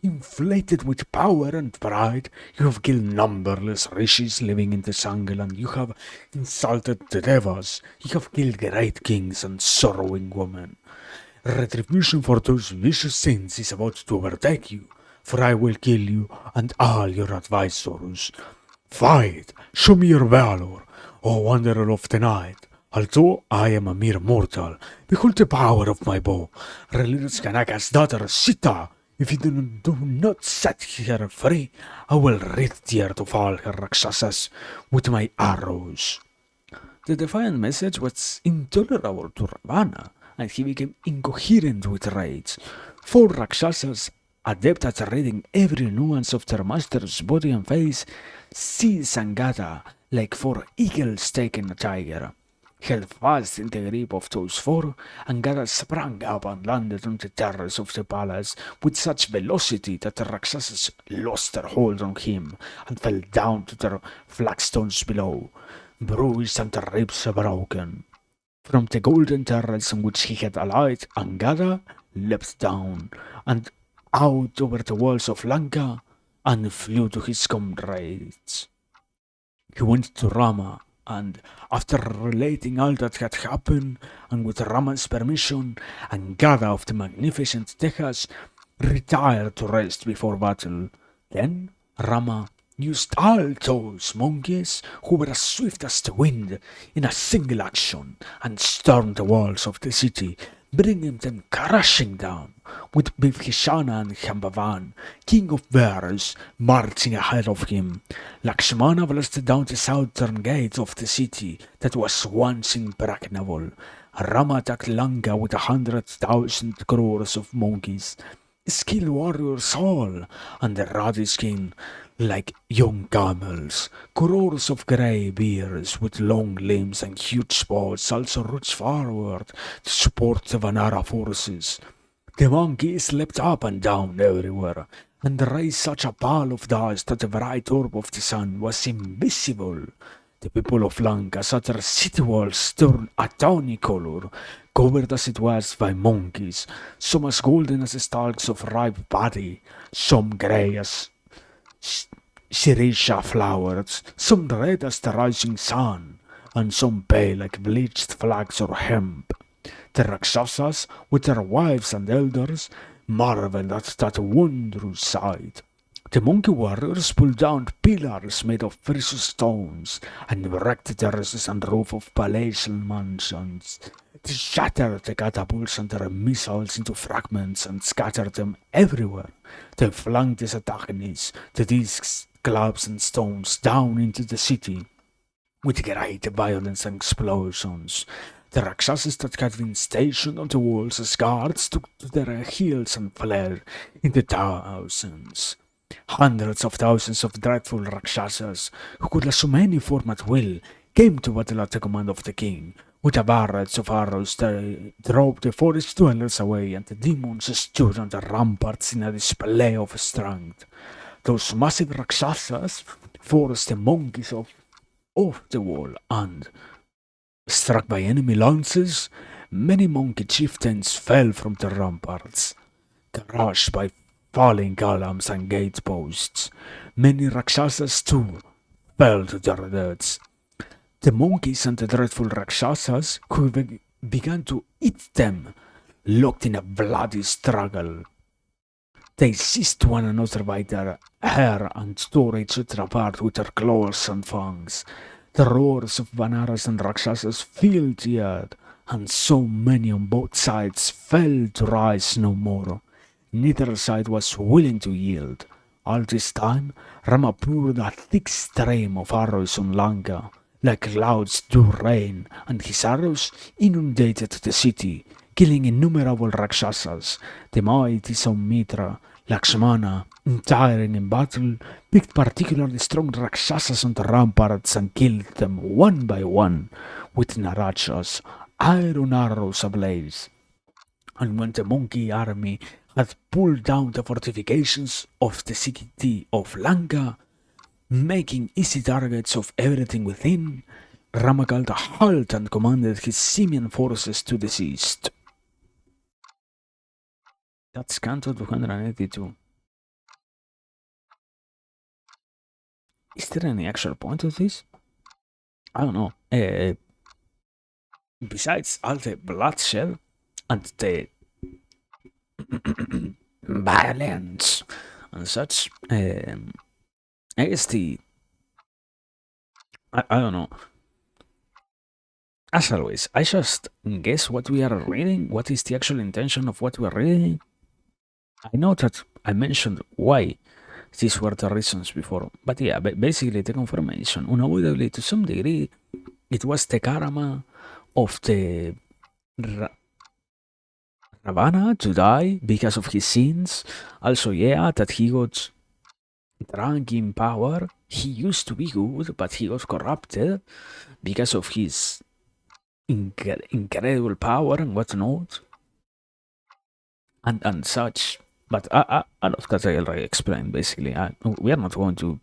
A: Inflated with power and pride, you have killed numberless rishis living in the jungle, and you have insulted the devas. You have killed great kings and sorrowing women. Retribution for those vicious sins is about to overtake you, for I will kill you and all your advisors. Fight! Show me your valor, O wanderer of the night. Although I am a mere mortal, behold the power of my bow. Release Kanaka's daughter Sita. If you do not set her free, I will rid the earth of all her Rakshasas with my arrows. The defiant message was intolerable to Ravana, and he became incoherent with rage. 4 Rakshasas, adept at reading every nuance of their master's body and face, seized Sangata like 4 eagles taking a tiger. Held fast in the grip of those 4, Angada sprang up and landed on the terrace of the palace with such velocity that the Rakshasas lost their hold on him and fell down to their flagstones below, bruised and their ribs broken. From the golden terrace on which he had alighted, Angada leapt down and out over the walls of Lanka and flew to his comrades. He went to Rama, and after relating all that had happened, and with Rama's permission, Angada of the magnificent Texas retired to rest before battle. Then Rama
B: used all those monkeys who were as swift as the wind in a single action and stormed the walls of the city, bringing them crashing down, with Bibhishana and Jambavan, king of bears, marching ahead of him. Lakshmana blasted down the southern gate of the city that was once impregnable. Rama attacked Lanka with 100,000 crores of monkeys, skilled warriors all, and the ruddy skin like young camels. Crores of grey bears with long limbs and huge spots also rushed forward to support the Vanara forces. The monkeys leapt up and down everywhere, and raised such a pall of dust that the bright orb of the sun was invisible. The people of Lanka saw their city walls turn a tawny color, covered as it was by monkeys, some as golden as the stalks of ripe paddy, some grey as Shirisha flowers, some red as the rising sun, and some pale like bleached flax or hemp. The Rakshasas, with their wives and elders, marveled at that wondrous sight. The monkey warriors pulled down pillars made of precious stones and erected terraces and roof of palatial mansions. They shattered the catapults and their missiles into fragments and scattered them everywhere. They flung these antagonists, the discs, clubs, and stones down into the city with great violence and explosions. The Rakshasas that had been stationed on the walls as guards took to their heels and fled in the thousands. Hundreds of thousands of dreadful Rakshasas, who could assume any form at will, came to battle at the command of the king. With a barrage of arrows, they drove the forest dwellers away, and the demons stood on the ramparts in a display of strength. Those massive Rakshasas forced the monkeys off the wall, and, struck by enemy lances, many monkey chieftains fell from the ramparts, crushed by falling columns and gate posts. Many Rakshasas too fell to their deaths. The monkeys and the dreadful Rakshasas, who began to eat them, locked in a bloody struggle. They seized one another by their hair and tore each other apart with their claws and fangs. The roars of Vanaras and Rakshasas filled the earth, and so many on both sides fell to rise no more. Neither side was willing to yield. All this time, Rama poured a thick stream of arrows on Lanka, like clouds do rain, and his arrows inundated the city, killing innumerable Rakshasas. The mighty Saumitra, Lakshmana, tiring in battle, picked particularly strong Rakshasas on the ramparts and killed them one by one with Naracha's iron arrows ablaze. And when the monkey army had pulled down the fortifications of the city of Lanka, making easy targets of everything within, Rama called a halt and commanded his simian forces to desist. That's Canto 282. Is there any actual point of this? I don't know. Besides all the bloodshed and the violence and such, I guess I don't know. As always, I just guess what we are reading, what is the actual intention of what we are reading. I know that I mentioned why these were the reasons before, but yeah, basically the confirmation, unavoidably to some degree, it was the karma of the Ravana to die because of his sins. Also, yeah, that he got drunk in power. He used to be good, but he got corrupted because of his incredible power and whatnot, and such. But I love that I already explained. Basically, we are not going to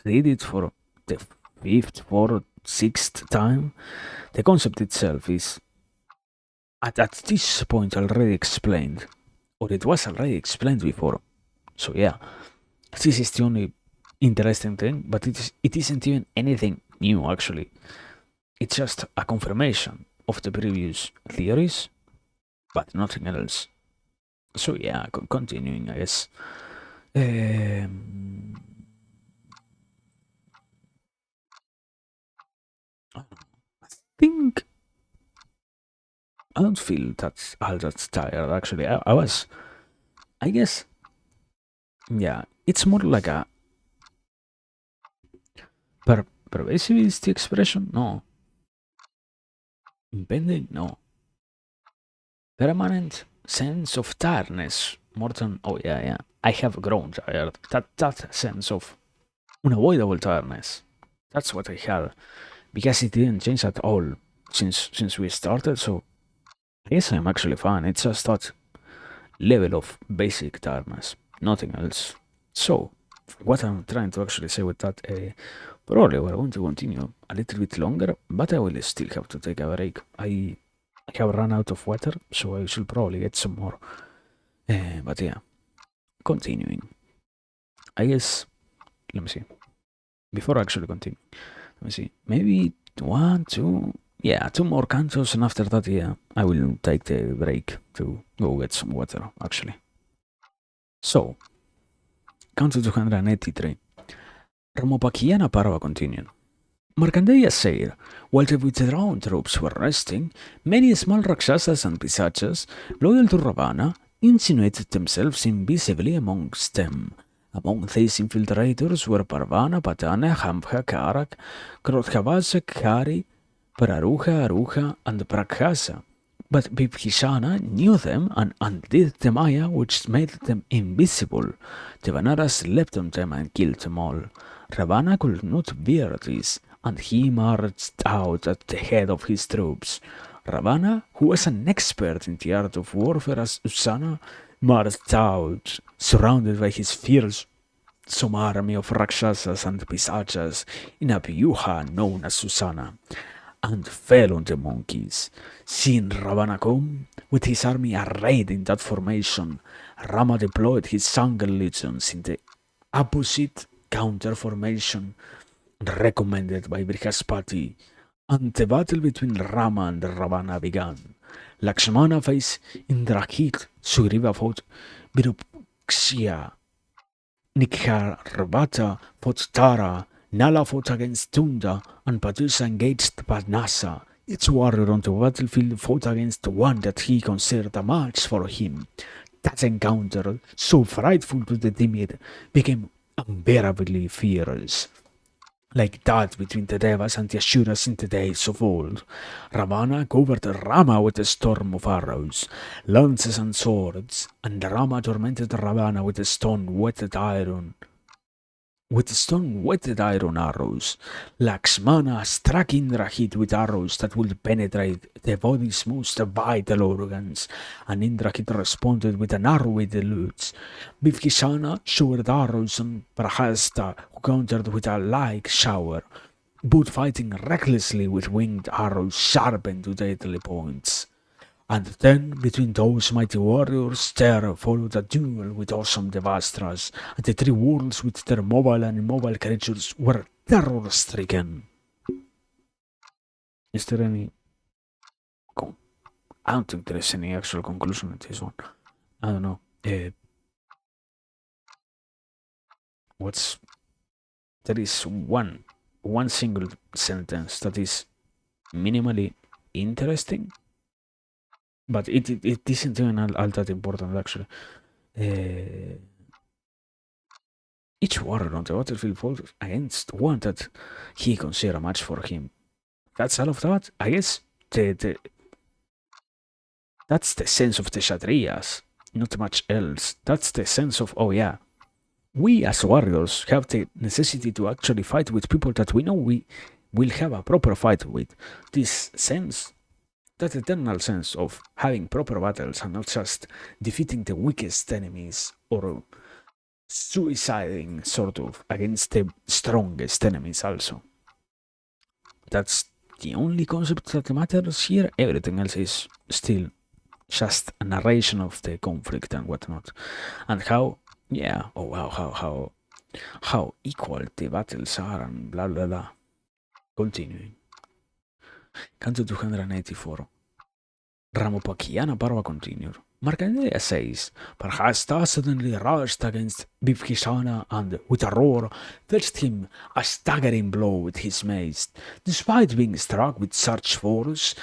B: read it for the fifth, fourth, sixth time. The concept itself is at this point already explained, or it was already explained before. So yeah, this is the only interesting thing, but it isn't even anything new actually. It's just a confirmation of the previous theories, but nothing else. So yeah, continuing, I guess. Um,
A: think I don't feel that all that tired actually. I was, I guess, yeah, it's more like a pervasivist expression. No, impending. No, permanent sense of tiredness. More than oh yeah yeah. I have grown tired. That sense of unavoidable tiredness. That's what I had because it didn't change at all since we started. So I guess I'm actually fine. It's just that level of basic tiredness, nothing else. So what I'm trying to actually say with that, probably we're going to continue a little bit longer, but I will still have to take a break. I have run out of water, so I should probably get some more. But yeah, continuing. I guess, let me see. Before I actually continue, let me see. Maybe one, two, yeah, two more cantos, and after that, yeah, I will take the break to go get some water, actually. So, canto 283. Ramopakiana Parva continued. Markandeya said, while the withdrawn troops were resting, many small Rakshasas and Pisachas, loyal to Ravana, insinuated themselves invisibly amongst them. Among these infiltrators were Parvana, Patana, Hambha, Karak, Krodhavasa, Kari, Pararuha, Aruha, and Prakhasa. But Bibhishana knew them and undid the Maya which made them invisible. The Vanaras leapt on them and killed them all. Ravana could not bear this, and he marched out at the head of his troops. Ravana, who was an expert in the art of warfare as Usana, marched out, surrounded by his fierce some army of Rakshasas and Pisachas in a Vyuha known as Susana, and fell on the monkeys. Seeing Ravana come, with his army arrayed in that formation, Rama deployed his Sangal legions in the opposite counter formation recommended by Brihaspati, and the battle between Rama and Ravana began. Lakshmana faced Indrajit, Sugriva fought Virupksha, Nikharvata fought Tara, Nala fought against Tunda, and Patusa engaged Padnasa. Each warrior on the battlefield fought against one that he considered a match for him. That encounter, so frightful to the timid, became unbearably fierce like that between the Devas and the Asuras in the days of old. Ravana covered Rama with a storm of arrows, lances, and swords, and Rama tormented Ravana with a stone-wetted iron arrows. Lakshmana struck Indrajit with arrows that would penetrate the body's most vital organs, and Indrajit responded with an arrow with the lutes. Bibhishana showered arrows on Prahasta, who countered with a like shower, both fighting recklessly with winged arrows sharpened to deadly points. And then, between those mighty warriors, there followed a duel with awesome Devastras, and the three worlds with their mobile and immobile creatures were terror-stricken. Is there any... I don't think there is any actual conclusion to this one. I don't know. What's... There is one single sentence that is minimally interesting, but it isn't even all that important actually. Each warrior on the battlefield fought against one that he considered a match for him. That's all of that. I guess that's the sense of the Kshatriyas, not much else. That's the sense of, oh yeah, we as warriors have the necessity to actually fight with people that we know we will have a proper fight with. This sense, that eternal sense of having proper battles and not just defeating the weakest enemies or suiciding sort of against the strongest enemies also. That's the only concept that matters here. Everything else is still just a narration of the conflict and whatnot. And how, yeah, oh wow, how equal the battles are and blah blah blah. Continuing. Canto 284. Ramopakiana Parva continued.
B: Markandeya says, Parhasta suddenly rushed against Bifkishana and, with a roar, fetched him a staggering blow with his mace. Despite being struck with such force,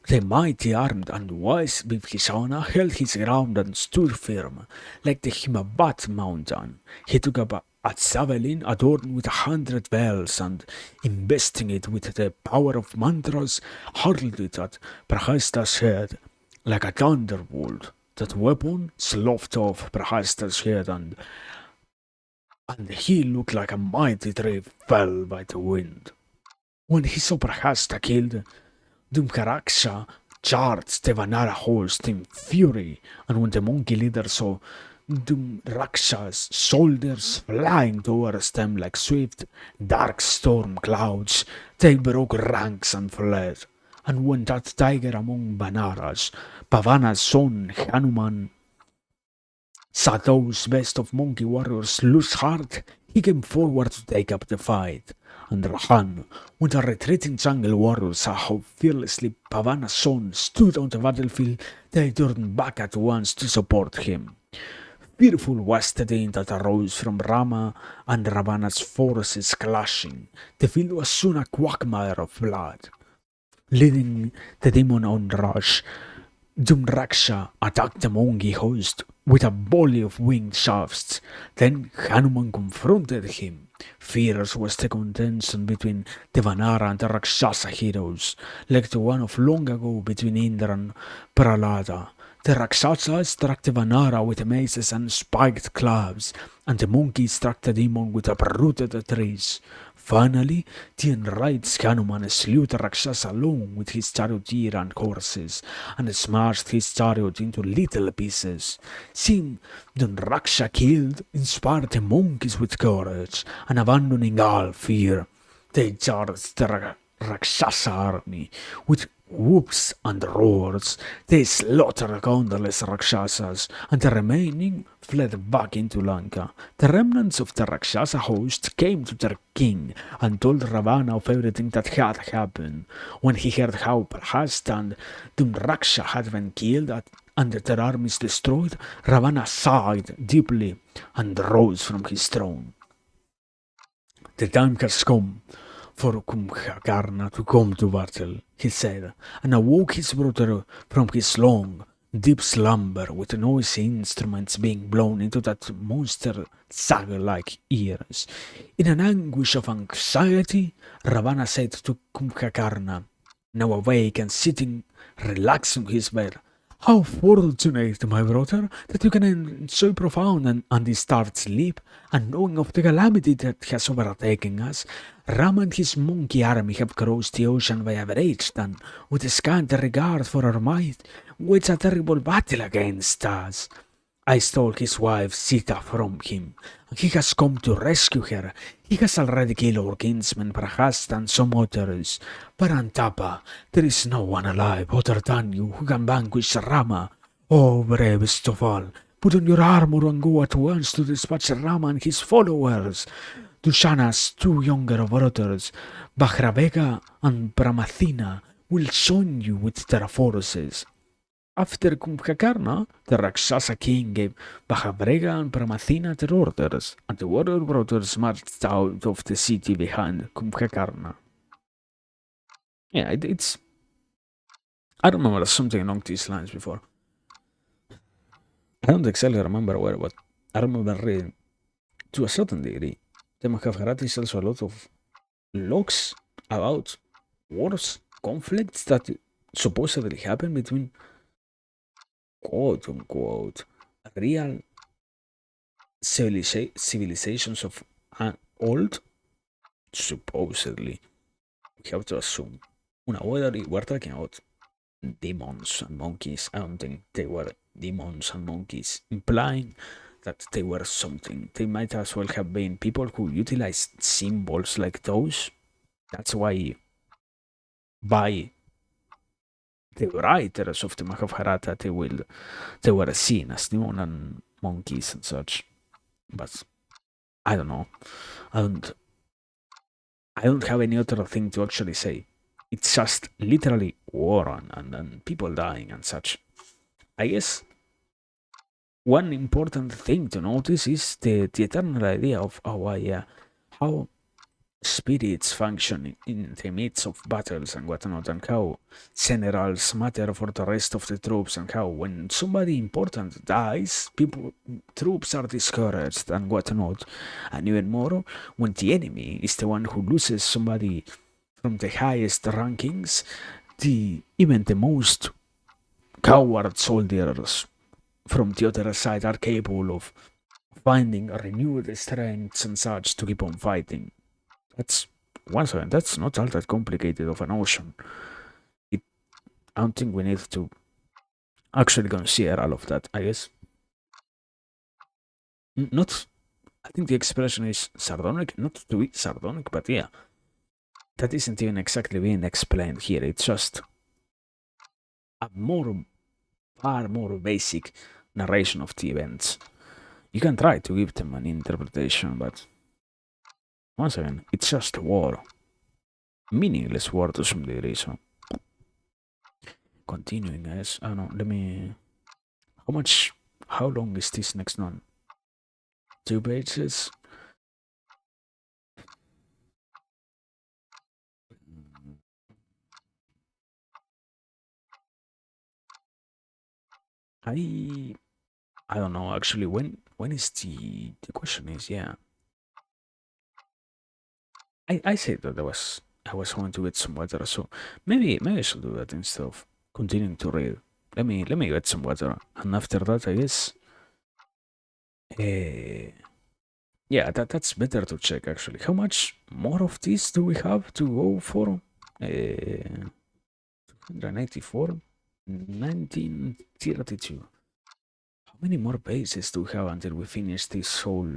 B: the mighty armed and wise Bifkishana held his ground and stood firm, like the Himabat mountain. He took up a javelin adorned with 100 bells and, investing it with the power of mantras, hurled it at Prahasta's head like a thunderbolt. That weapon sloughed off Prahasta's head, and he looked like a mighty tree felled by the wind. When he saw Prahasta killed, Dumkaraksha charged the Vanara host in fury, and when the monkey leader saw Dumraksha's soldiers flying towards them like swift, dark storm clouds, they broke ranks and fled. And when that tiger among Banaras, Pavana's son Hanuman, saw those best of monkey warriors lose heart, he came forward to take up the fight. And Rahan, when the retreating jungle warriors saw how fearlessly Pavana's son stood on the battlefield, they turned back at once to support him. Fearful was the din that arose from Rama and Ravana's forces clashing. The field was soon a quagmire of blood. Leading the demon on rush, Dumraksha attacked the monkey host with a volley of winged shafts. Then Hanuman confronted him. Fierce was the contention between the Vanara and the Rakshasa heroes, like the one of long ago between Indra and Prahlada. The Rakshasa struck the Vanara with maces and spiked clubs, and the monkey struck the demon with uprooted trees. Finally, the enraged Hanuman slew the Rakshasa along with his charioteer and horses, and smashed his chariot into little pieces. Seeing the Raksha killed inspired the monkeys with courage, and abandoning all fear, they charged the Rakshasa army with whoops and roars. They slaughtered countless Rakshasas, and the remaining fled back into Lanka. The remnants of the Rakshasa host came to their king and told Ravana of everything that had happened. When he heard how Prahasta and Dumraksha had been killed and their armies destroyed, Ravana sighed deeply and rose from his throne. The time has come for Kumbhakarna to come to battle, he said, and awoke his brother from his long, deep slumber with noisy instruments being blown into that monster saga-like ears. In an anguish of anxiety, Ravana said to Kumbhakarna, now awake and sitting relaxed on his bed, how fortunate, my brother, that you can enjoy profound and undisturbed sleep, and knowing of the calamity that has overtaken us, Rama and his monkey army have crossed the ocean by average, and with scant regard for our might, waged a terrible battle against us. I stole his wife Sita from him, and he has come to rescue her. He has already killed our kinsman Prahasta and some others. Parantapa, there is no one alive other than you who can vanquish Rama. Oh, bravest of all, put on your armor and go at once to dispatch Rama and his followers. Dushana's two younger brothers, Bhagravega and Brahmathina, will join you with their forces. After Kumbhakarna, the Rakshasa king gave Mahabharata and Brahmathina their orders, and the warrior brothers marched out of the city behind Kumbhakarna. Yeah, it's. I remember something along these lines before. I don't exactly remember where, but I remember reading to a certain degree. The Mahabharata is also a lot of logs about wars, conflicts that supposedly happen between quote unquote real civilizations of old, supposedly, we have to assume. Now, whether we're talking about demons and monkeys, I don't think they were demons and monkeys, implying that they were something. They might as well have been people who utilized symbols like those. That's why, by the writers of the Mahabharata, they were seen as demon and monkeys and such. But I don't know. I don't I don't have any other thing to actually say. It's just literally war and people dying and such. I guess
A: one important thing to notice is the eternal idea of how spirits function in the midst of battles and whatnot, and how generals matter for the rest of the troops, and how when somebody important dies, troops are discouraged and whatnot, and even more when the enemy is the one who loses somebody from the highest rankings, the even the most coward soldiers from the other side are capable of finding renewed strengths and such to keep on fighting. That's once again, that's not all that complicated of an ocean. It, I don't think we need to actually consider all of that. I guess not. I think the expression is sardonic, not to be sardonic, but yeah, that isn't even exactly being explained here. It's just a far more basic narration of the events. You can try to give them an interpretation, but once again, it's just war. Meaningless war to some degree, so continuing, guys. I don't know, let me. How much. How long is this next one? 2 pages? I. I don't know actually. When is the question is, yeah. I said that I was going to get some water, so maybe I should do that instead of continuing to read. Let me get some water, and after that, I guess, uh, yeah, that's better to check actually. How much more of this do we have to go for? 284, 1932. How many more pages do we have until we finish this whole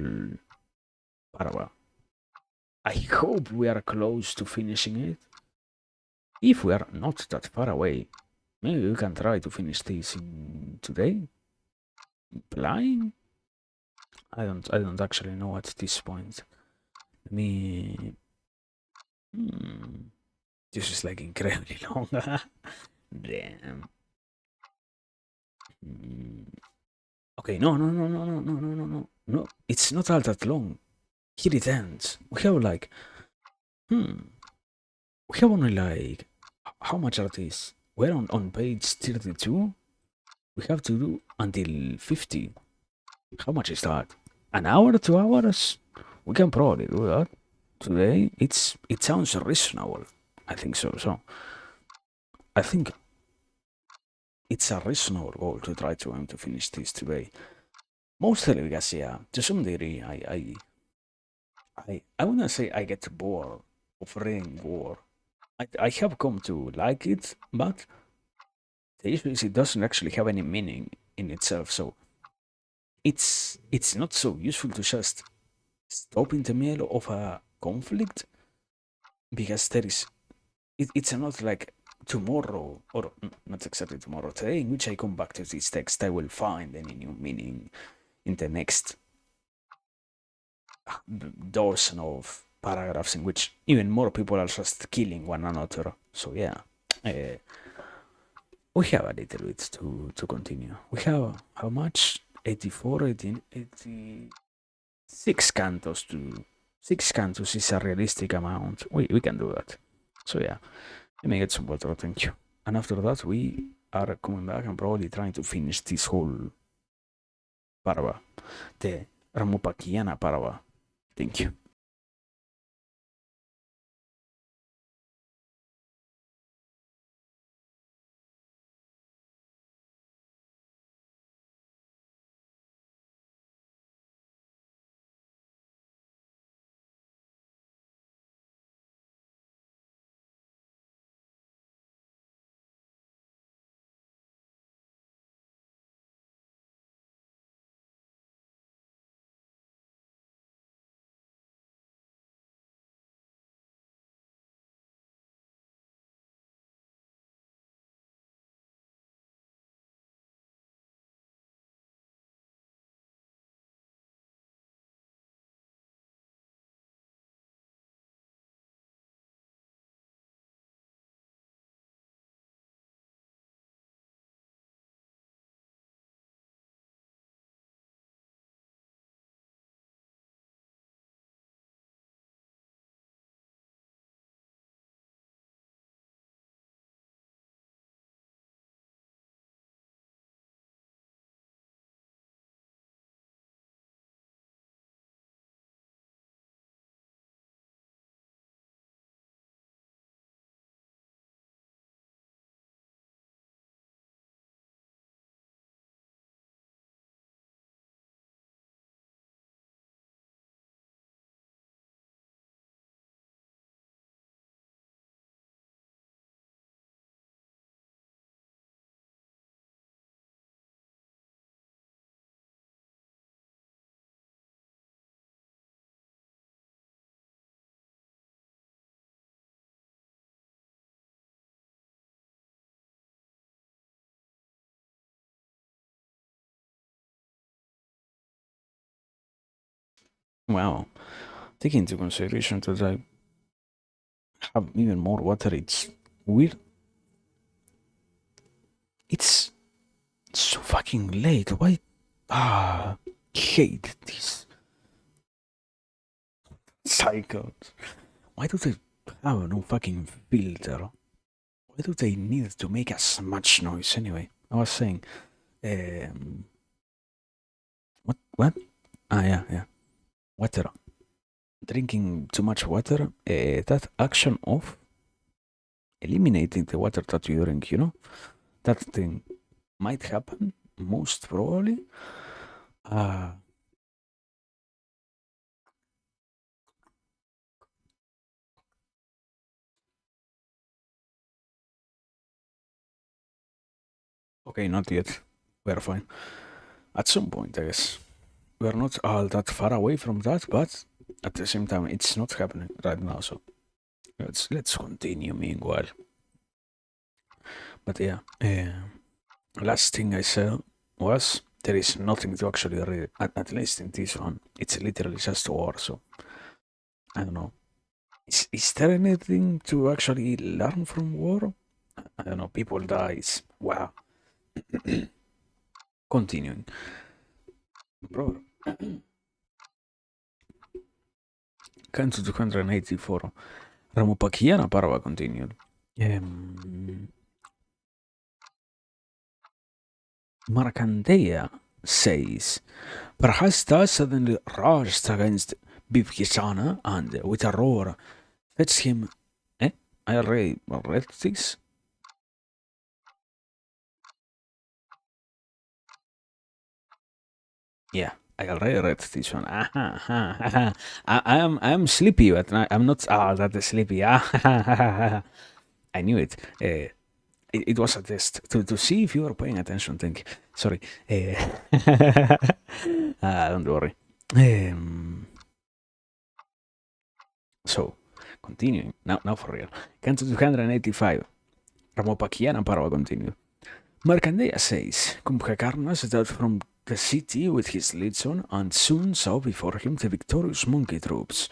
A: paragraph? I hope we are close to finishing it. If we are not that far away, maybe we can try to finish this in today. Flying? I don't actually know at this point. Let me. Hmm, this is like incredibly long. Damn. Hmm. Okay, no, no, no, no, no, no, no, no, no, no. It's not all that long. Here it ends. We have like, hmm, we have only like, how much are these? We're on page 32. We have to do until 50. How much is that? An hour, 2 hours? We can probably do that today. It sounds reasonable. I think so. So I think it's a reasonable goal to try to aim to finish this today. Mostly because yeah, to some degree, I wouldn't say I get bored of reading war. I have come to like it, but the issue is it doesn't actually have any meaning in itself. So it's not so useful to just stop in the middle of a conflict because it's not like tomorrow or not exactly tomorrow today in which I come back to this text I will find any new meaning in the next dozen of paragraphs in which even more people are just killing one another. So yeah, uh, we have a little bit to continue. We have how much? 84, 18, 86 cantos to 6 cantos is a realistic amount. We can do that. So yeah, let me get some water, thank you. And after that, we are coming back and probably trying to finish this whole parva, the Ramopakiana parva. Thank you. Wow. Take into consideration that I have even more water. It's weird. It's so fucking late. Why? Ah, hate these cycles. Why do they have no fucking filter? Why do they need to make as much noise anyway? I was saying, um, what? Ah, yeah, yeah. Water. Drinking too much water. That action of eliminating the water that you drink. That thing might happen. Most probably. Uh, okay, not yet. We're fine. At some point, I guess. We're not all that far away from that, but at the same time, it's not happening right now. So let's continue meanwhile. But yeah, last thing I said was there is nothing to actually read. At least in this one, it's literally just war. So I don't know. Is there anything to actually learn from war? I don't know. People dies. Wow. Continuing, bro. Canto 284. Ramopakiana Parva continued. Markandeya says, Prahasta suddenly rushed against Bibhisana and with a roar fetched him. Eh? I already read this? Yeah, I already read this one. I am sleepy, but I'm not that sleepy. I knew it. It was a test to see if you were paying attention. Thank you. Sorry. Don't worry. So, continuing. Now for real. Canto 285. Ramopakiana Parva continued. Markandeya says, Kumbhakarna set out from the city with his legion and soon saw before him the victorious monkey troops.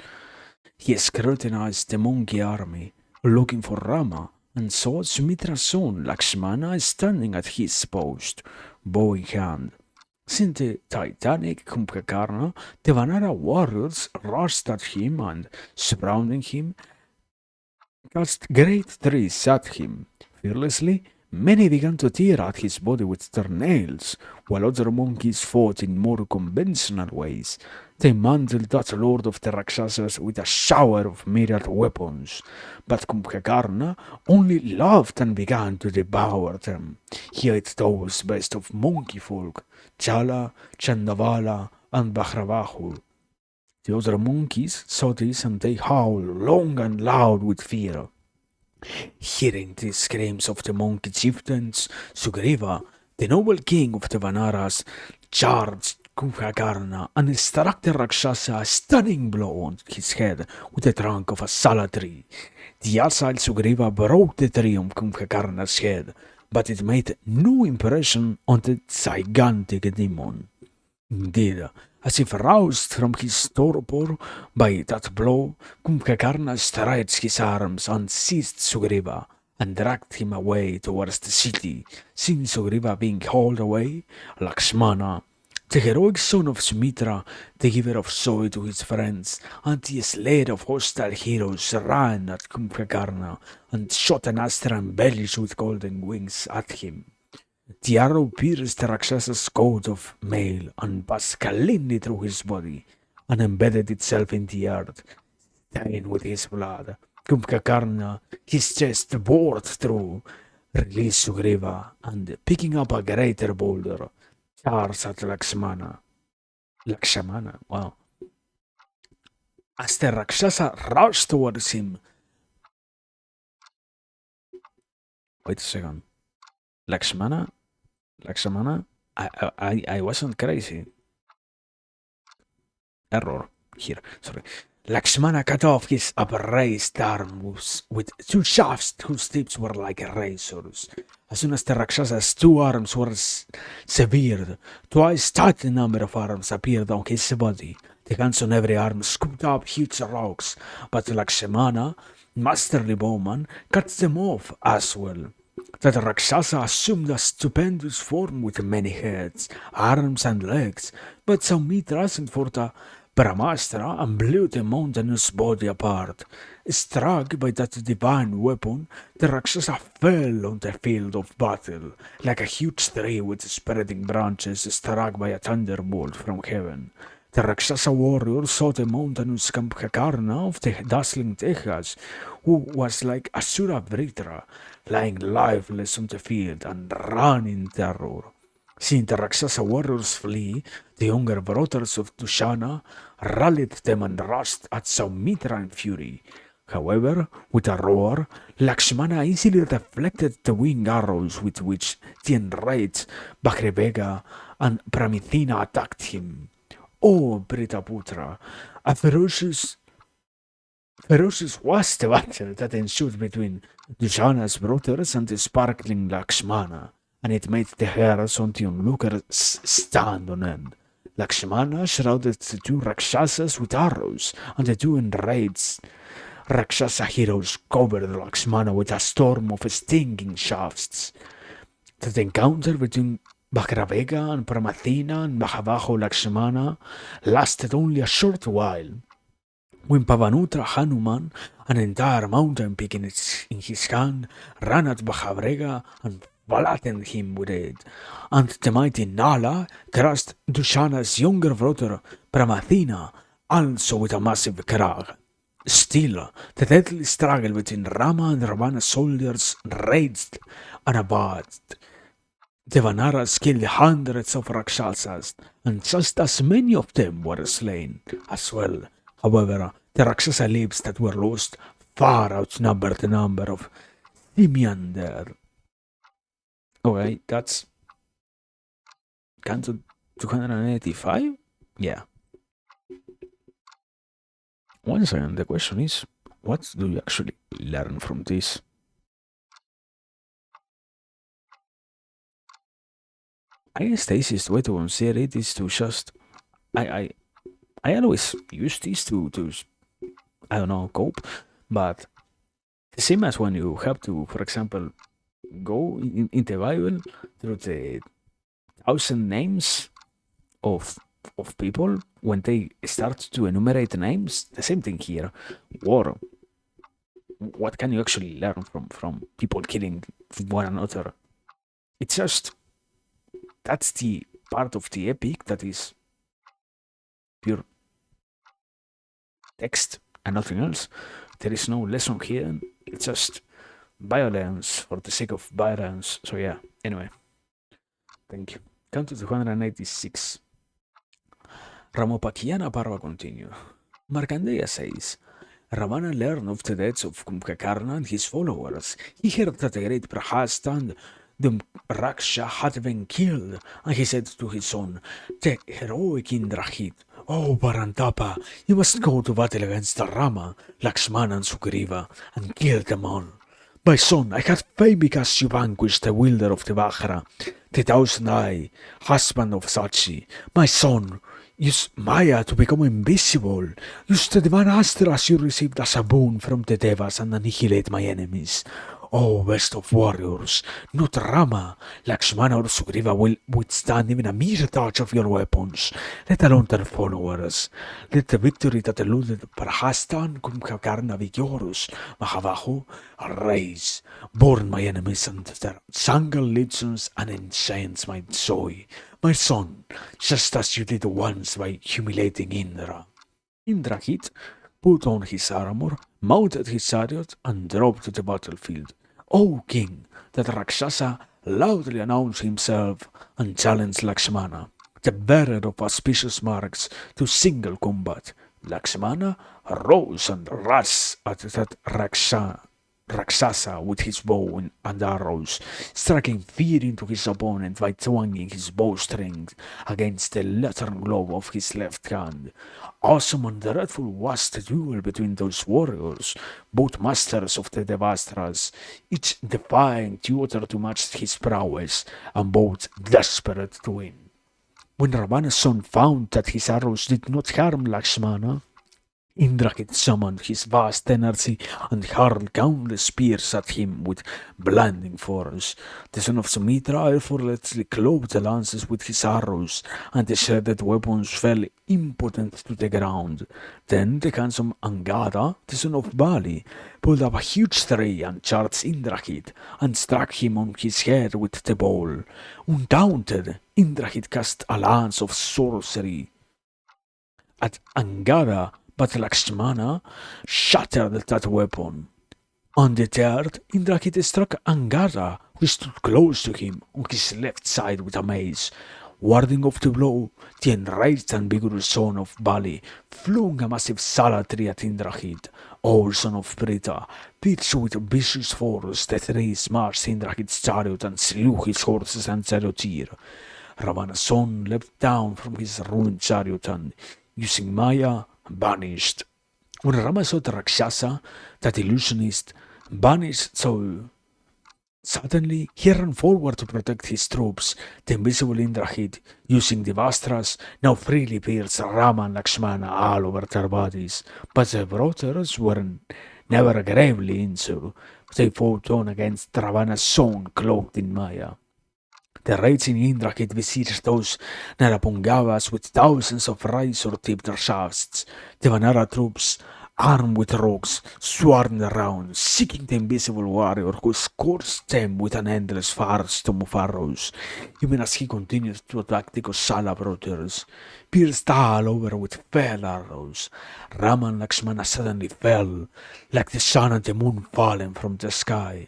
A: He scrutinized the monkey army, looking for Rama, and saw Sumitra's son Lakshmana standing at his post, bow in hand. Since the titanic Kumbhakarna, the Vanara warriors rushed at him and, surrounding him, cast great trees at him. Fearlessly, many began to tear at his body with their nails, while other monkeys fought in more conventional ways. They mantled that lord of the Rakshasas with a shower of myriad weapons, but Kumbhakarna only laughed and began to devour them. He ate those best of monkey folk, Chala, Chandavala, and Bhakravahu. The other monkeys saw this and they howled long and loud with fear. Hearing the screams of the monkey chieftains, Sugriva, the noble king of the Vanaras, charged Kumbhakarna and struck the Rakshasa a stunning blow on his head with the trunk of a sala tree. The agile Sugriva broke the tree on Kumbhakarna's head, but it made no impression on the gigantic demon. Indeed, as if roused from his torpor by that blow, Kumbhakarna stretched his arms and seized Sugriva and dragged him away towards the city. Seeing Sugriva being hauled away, Lakshmana, the heroic son of Sumitra, the giver of joy to his friends, and the slayer of hostile heroes, ran at Kumbhakarna and shot an astra embellished with golden wings at him. The arrow pierced Rakshas's coat of mail and passed cleanly through his body and embedded itself in the earth, stained with his blood. Kumbhakarna, his chest bored through, released Sugriva, and picking up a greater boulder, charged at Lakshmana. Lakshmana, wow. As the Rakshasa rushed towards him, wait a second. Lakshmana? Lakshmana? I wasn't crazy. Error here, sorry. Lakshmana cut off his upraised arm with two shafts whose tips were like razors. As soon as the Rakshasa's two arms were severed, twice that number of arms appeared on his body.
B: The hands on every arm scooped up huge rocks, but Lakshmana, masterly bowman, cuts them off as well. That Rakshasa assumed a stupendous form with many heads, arms, and legs, but Saumitra asked for the Brahmastra and blew the mountainous body apart. Struck by that divine weapon, the Rakshasa fell on the field of battle, like a huge tree with spreading branches struck by a thunderbolt from heaven. The Rakshasa warrior saw the mountainous Kumbhakarna of the dazzling Tejas, who was like Asura Vritra, lying lifeless on the field and ran in terror. Seeing the Rakshasa warriors flee, the younger brothers of Dushana rallied them and rushed at Saumitra in fury. However, with a roar, Lakshmana easily deflected the winged arrows with which the enraged Bhakrevega and Pramithina attacked him. Oh, Britaputra, a ferocious was the battle that ensued between Dushana's brothers and the sparkling Lakshmana, and it made the hairs on the onlookers stand on end. Lakshmana shrouded the two Rakshasas with arrows, and the two enraged Rakshasa heroes covered Lakshmana with a storm of stinging shafts. The encounter between Bhakravega and Pramathina and Mahavaho Lakshmana lasted only a short while. When Pavanutra Hanuman, an entire mountain peak in his hand, ran at Bhakavrega and flattened him with it, and the mighty Nala crushed Dushana's younger brother Pramathina, also with a massive crag. Still, the deadly struggle between Rama and Ravana's soldiers raged unabated. The Vanaras killed hundreds of Rakshasas, and just as many of them were slain as well. However, the Rakshasa lives that were lost far outnumbered the number of Simiander. Okay, that's Canto 285? Yeah. Once again, the question is, what do you actually learn from this? I guess the easiest way to consider it is to just I I I always use this to I don't know cope, but the same as when you have to, for example, go in the Bible through the thousand names of people when they start to enumerate names. The same thing here. War. What can you actually learn from people killing one another? It's just that's the part of the epic that is pure text and nothing else. There is no lesson here. It's just violence for the sake of violence. So yeah. Anyway, thank you. Come to 286. Ramapakyana Parva continue. Markandeya says, Ravana learned of the deaths of Kumbhakarna and his followers. He heard that the great Prahasta and the Raksha had been killed, and he said to his son, the heroic Indrahit, Oh Parantapa, you must go to battle against Rama, Lakshmana and Sugriva, and kill them all. My son, I had faith because you vanquished the wielder of the Vajra, the thousand-eye, husband of Sachi. My son, use Maya to become invisible. Use the divine astras you received as a boon from the Devas and annihilate my enemies. Oh, best of warriors, not Rama, Lakshmana or Sugriva will withstand even a mere touch of your weapons, let alone their followers. Let the victory that eluded Prahasta and Kumbhakarna be yours, Mahavahu, arise, burn my enemies and their Sangal legions and enchant my joy, my son, just as you did once by humiliating Indra. Indrahit put on his armor, mounted his chariot, and drove to the battlefield. O king, that Rakshasa loudly announced himself and challenged Lakshmana, the bearer of auspicious marks, to single combat. Lakshmana rose and rushed at that Rakshasa with his bow and arrows, striking fear into his opponent by twanging his bowstring against the leathern glove of his left hand. Awesome and dreadful was the duel between those warriors, both masters of the Devastras, each defying the other to match his prowess, and both desperate to win. When Ravana's son found that his arrows did not harm Lakshmana, Indra summoned his vast energy and hurled countless spears at him with blinding force. The son of Sumitra effortlessly clove the lances with his arrows, and the shredded weapons fell impotent to the ground. Then the handsome Angada, the son of Bali, pulled up a huge tree and charged Indrahit, and struck him on his head with the bowl. Undaunted, Indrahit cast a lance of sorcery at Angada, but Lakshmana shattered that weapon. Undeterred, Indrakit struck Angada, who stood close to him on his left side with a mace. Warding off the blow, the enraged and vigorous son of Bali flung a massive salatry at Indrahit. O son of Prita, pitched with vicious force, the three smashed Indrahit's chariot and slew his horses and charioteer. Ravana's son leapt down from his ruined chariot and, using Maya, vanished. When Rama saw the Rakshasa, that illusionist, vanished so suddenly, he ran forward to protect his troops. The invisible Indrahit, using the Vastras, now freely pierced Rama and Lakshmana all over their bodies. But the brothers were never gravely injured. They fought on against Ravana's son cloaked in Maya. The raging Indrahit besieged those Narapungavas with thousands of razor-tipped shafts. The Vanara troops, armed with rocks, swarmed around, seeking the invisible warrior who scourged them with an endless firestorm of arrows, even as he continued to attack the Kosala brothers. Pierced all over with fell arrows, Rama and Lakshmana suddenly fell, like the sun and the moon fallen from the sky.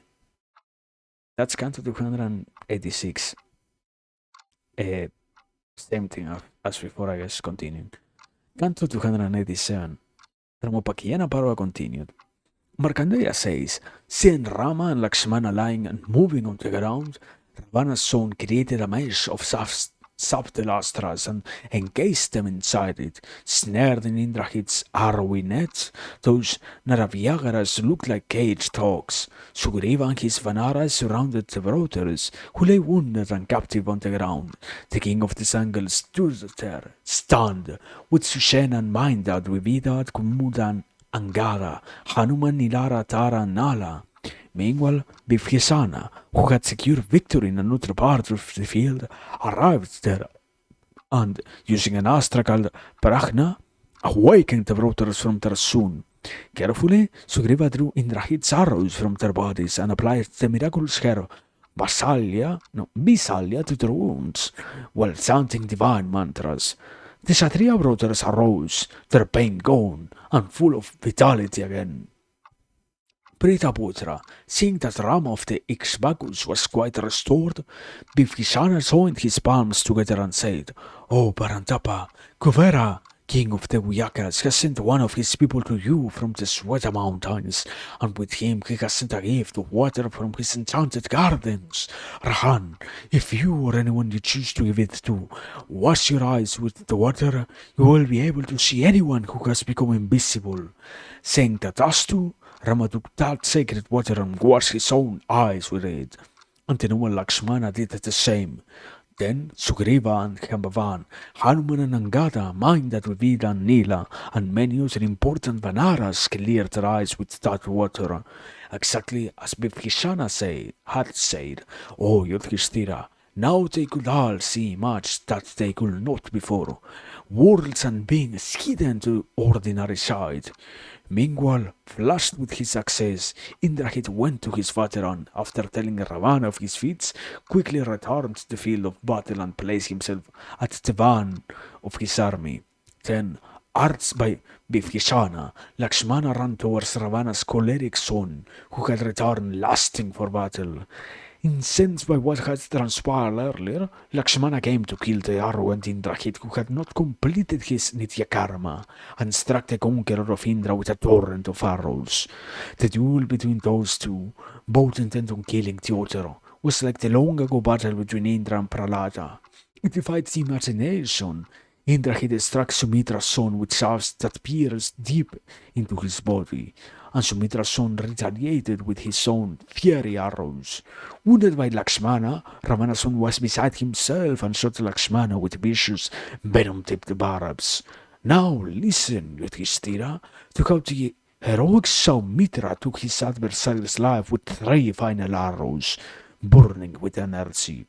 B: That's Canto 286. Same thing as before, I guess, continuing. Canto 287. Dharmopakiyana Parva continued. Markandeya says, seeing Rama and Lakshmana lying and moving on the ground, Ravana's son created a mesh of subtle astras and encased them inside it, snared in Indrahit's arrowy nets. Those Naravyagaras looked like caged hogs. Sugriva and his Vanaras surrounded the brothers, who lay wounded and captive on the ground. The king of the jungle stood there, stunned, with Sushena and Mindad, Vividad, Kumudan, Angada, Hanuman, Nilara, Tara, and Nala. Meanwhile, Bifhisana, who had secured victory in another part of the field, arrived there and, using an astra called Prachna, awakened the brothers from their swoon. Carefully, Sugriva drew Indrahit's arrows from their bodies and applied the miraculous herb Bisalya to their wounds, while chanting divine mantras. The Kshatriya brothers arose, their pain gone, and full of vitality again. Pritaputra, seeing that Rama of the Ikshvakus was quite restored, Bifishana joined his palms together and said, O Parantapa, Kuvera, king of the Uyakas, has sent one of his people to you from the Sweta mountains, and with him he has sent a gift of water from his enchanted gardens. Rahan, if you or anyone you choose to give it to, wash your eyes with the water, you will be able to see anyone who has become invisible. Saying that Astu, Rama took that sacred water and washed his own eyes with it. And the noble Lakshmana did the same. Then Sugriva and Jambavan, Hanuman and Angada, Mindad, Vivida and Nila, and many other important Vanaras cleared their eyes with that water, exactly as Bifhishana had said, O Yudhishthira, now they could all see much that they could not before, worlds and beings hidden to ordinary sight. Meanwhile, flushed with his success, Indrahit went to his father and, after telling Ravana of his feats, quickly returned to the field of battle and placed himself at the van of his army. Then, urged by Bifhishana, Lakshmana ran towards Ravana's choleric son, who had returned lusting for battle. Incensed by what had transpired earlier, Lakshmana came to kill the arrogant Indrahit who had not completed his Nitya Karma and struck the conqueror of Indra with a torrent of arrows. The duel between those two, both intent on killing the other, was like the long ago battle between Indra and Prahlada. It defied the imagination. Indrahit struck Sumitra's son with shafts that pierced deep into his body, and Sumitra's son retaliated with his own fiery arrows. Wounded by Lakshmana, Ravana's son was beside himself and shot Lakshmana with vicious, venom-tipped barbs. Now listen, Yudhishthira, to how the heroic Saumitra took his adversary's life with 3 final arrows, burning with energy.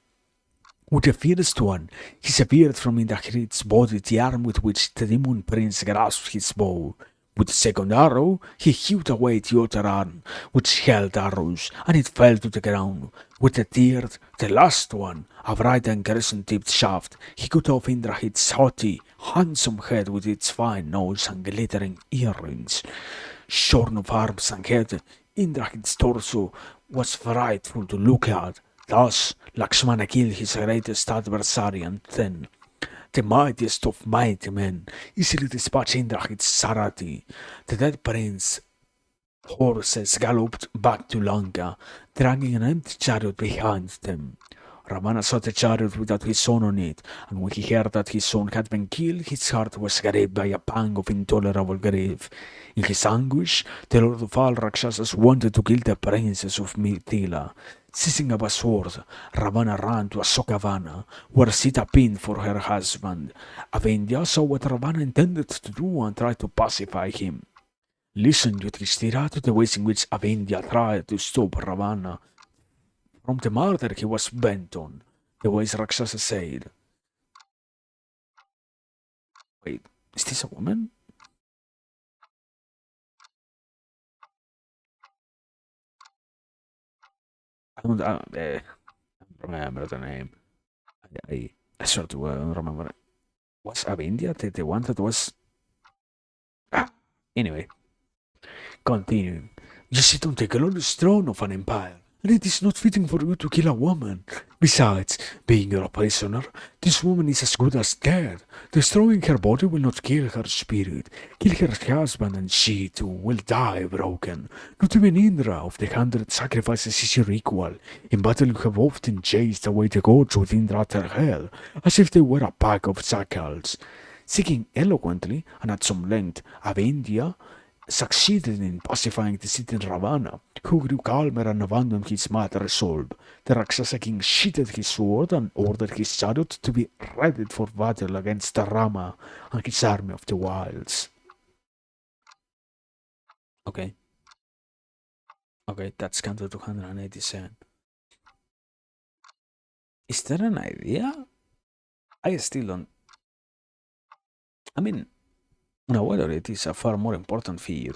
B: With the first one, he severed from Indrakrit's body the arm with which the demon prince grasped his bow. With the second arrow, he hewed away the other arm, which held arrows, and it fell to the ground. With the third, the last one, a bright and crescent-tipped shaft, he cut off Indrahit's haughty, handsome head with its fine nose and glittering earrings. Shorn of arms and head, Indrahit's torso was frightful to look at. Thus, Lakshmana killed his greatest adversary, and then the mightiest of mighty men easily dispatched Indrahit's Sarati. The dead prince's horses galloped back to Lanka, dragging an empty chariot behind them. Ravana saw the chariot without his son on it, and when he heard that his son had been killed, his heart was gripped by a pang of intolerable grief. In his anguish, the lord of all Rakshasas wanted to kill the princess of Mithila. Seizing up a sword, Ravana ran to Asokavana, where Sita pined for her husband. Avindhya saw what Ravana intended to do and tried to pacify him. Listen, Yudhishthira, to the ways in which Avindhya tried to stop Ravana from the murder he was bent on. The ways Rakshasa said. Wait, is this a woman? I don't remember the name. I swear to I don't remember. Was Avindhya the one that was... Ah, anyway, continuing. You sit on the glorious throne of an empire, and it is not fitting for you to kill a woman. Besides, being your prisoner, this woman is as good as dead. Destroying her body will not kill her spirit. Kill her husband, and she too will die broken. Not even Indra of the 100 sacrifices is your equal. In battle you have often chased away the gods with Indra at her head, as if they were a pack of jackals. Speaking eloquently and at some length, Avindhya succeeded in pacifying the city Ravana, who grew calmer and abandoned his mad resolve. The Rakshasa king sheathed his sword and ordered his chariot to be readied for battle against Rama and his army of the wilds. Okay, okay, that's Canto 287. Is there an idea? I still don't. I mean, now whether it is a far more important figure,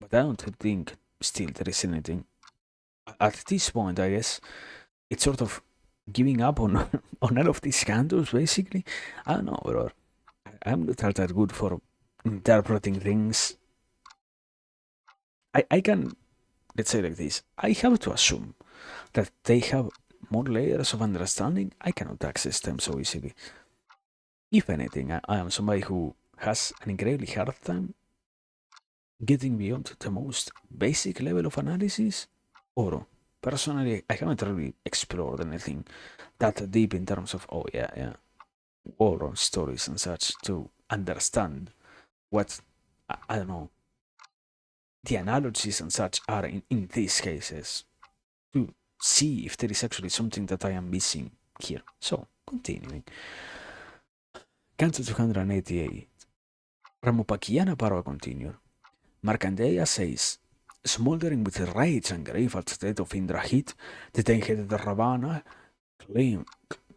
B: but I don't think still there is anything. At this point, I guess it's sort of giving up on on all of these candles, basically. I don't know, bro. I'm not all that good for interpreting things. I can, let's say like this, I have to assume that they have more layers of understanding. I cannot access them so easily. If anything, I am somebody who has an incredibly hard time getting beyond the most basic level of analysis. Or personally, I haven't really explored anything that deep in terms of, oh yeah, yeah, war stories and such to understand what, I don't know, the analogies and such are in these cases, to see if there is actually something that I am missing here. So, continuing. Canto 288. Ramopakiyana Parva continued. Markandeya says, smoldering with rage and grief at the death of Indrahit, the ten-headed Ravana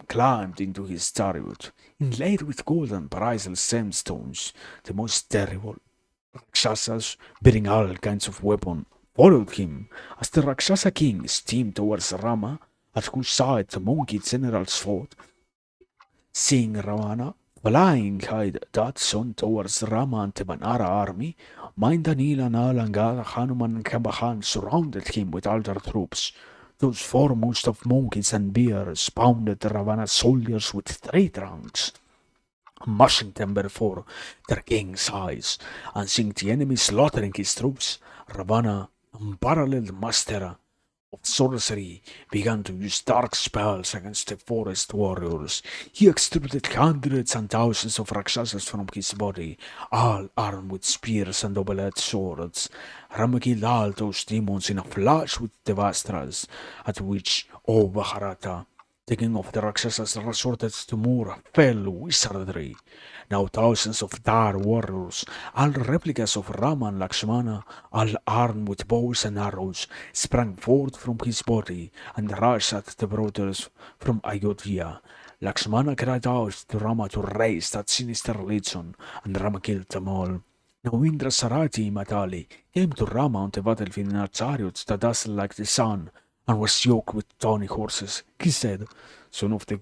B: climbed into his chariot, inlaid with gold and priceless gemstones. The most terrible Rakshasas, bearing all kinds of weapons, followed him as the Rakshasa king steamed towards Rama, at whose side the monkey generals fought. Seeing Ravana flying high dots on towards Rama and the Vanara army, Maindanila, Nal, and Hanuman and Kambahan surrounded him with all their troops. Those foremost of monkeys and bears pounded Ravana's soldiers with 3 trunks, mashing them before their king's eyes, and seeing the enemy slaughtering his troops, Ravana, unparalleled master of sorcery began to use dark spells against the forest warriors. He extruded hundreds and thousands of Rakshasas from his body, all armed with spears and double-edged swords. Rama killed all those demons in a flash with the Vastras, at which, O Mahabharata, the king of the Rakshasas resorted to more fell wizardry. Now thousands of dark warriors, all replicas of Rama and Lakshmana, all armed with bows and arrows, sprang forth from his body and rushed at the brothers from Ayodhya. Lakshmana cried out to Rama to raise that sinister legion, and Rama killed them all. Now Indra Sarati Matali came to Rama on the battlefield in a chariot that dazzled like the sun, and was yoked with tawny horses. He said, Son of the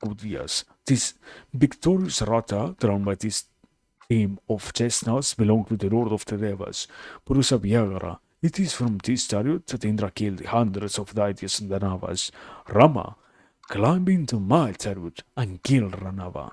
B: Gaudias, this victorious Rata, drawn by this team of chestnuts, belonged to the Lord of the Devas, Purusa Vyagara. It is from this chariot that Indra killed hundreds of deities and Danavas. Rama climbed into my chariot and killed Ravana.